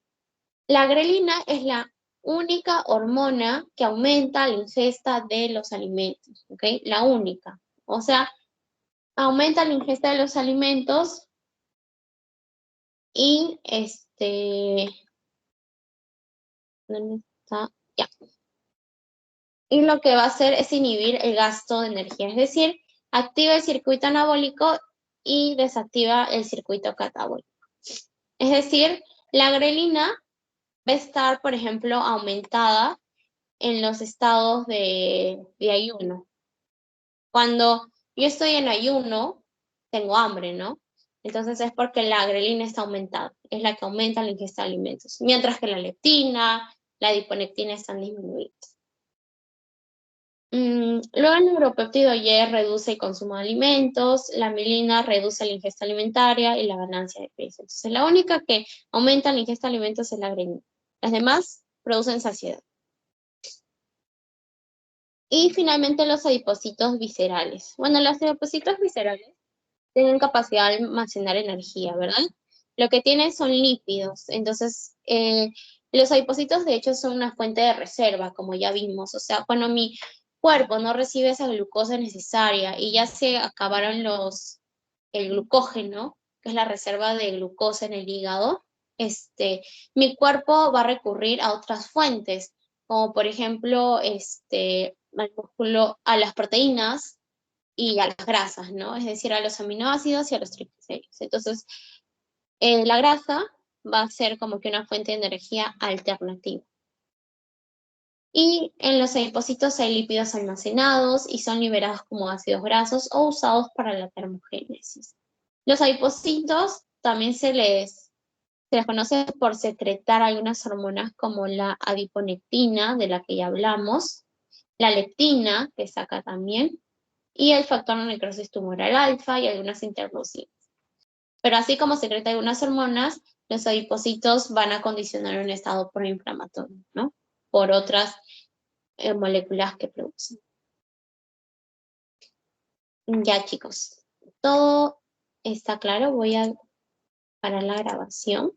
la grelina es la única hormona que aumenta la ingesta de los alimentos, ¿ok? La única. O sea, aumenta la ingesta de los alimentos y ¿dónde está? Ya. Y lo que va a hacer es inhibir el gasto de energía, es decir, activa el circuito anabólico y desactiva el circuito catabólico. Es decir, la grelina va a estar, por ejemplo, aumentada en los estados de ayuno. Cuando yo estoy en ayuno, tengo hambre, ¿no? Entonces es porque la grelina está aumentada, es la que aumenta la ingesta de alimentos, mientras que la leptina, la adiponectina están disminuidas. Luego el neuropéptido Y reduce el consumo de alimentos, la milina reduce la ingesta alimentaria y la ganancia de peso. Entonces la única que aumenta la ingesta de alimentos es la grelina. Las demás producen saciedad. Y finalmente los adipocitos viscerales. Bueno, los adipocitos viscerales tienen capacidad de almacenar energía, ¿verdad? Lo que tienen son lípidos. Entonces, los adipocitos de hecho son una fuente de reserva, como ya vimos. O sea, cuando mi cuerpo no recibe esa glucosa necesaria y ya se acabaron el glucógeno, que es la reserva de glucosa en el hígado, mi cuerpo va a recurrir a otras fuentes, como por ejemplo, al músculo, a las proteínas y a las grasas, ¿no? Es decir, a los aminoácidos y a los triglicéridos. Entonces, la grasa va a ser como que una fuente de energía alternativa. Y en los adipocitos hay lípidos almacenados y son liberados como ácidos grasos o usados para la termogénesis. Los adipocitos también se les conoce por secretar algunas hormonas como la adiponectina, de la que ya hablamos, la leptina, que está acá también, y el factor de necrosis tumoral alfa y algunas interleucinas. Pero así como secreta algunas hormonas, los adipocitos van a condicionar un estado proinflamatorio, ¿no? Por otras moléculas que producen. Ya, chicos, todo está claro. Voy a parar la grabación.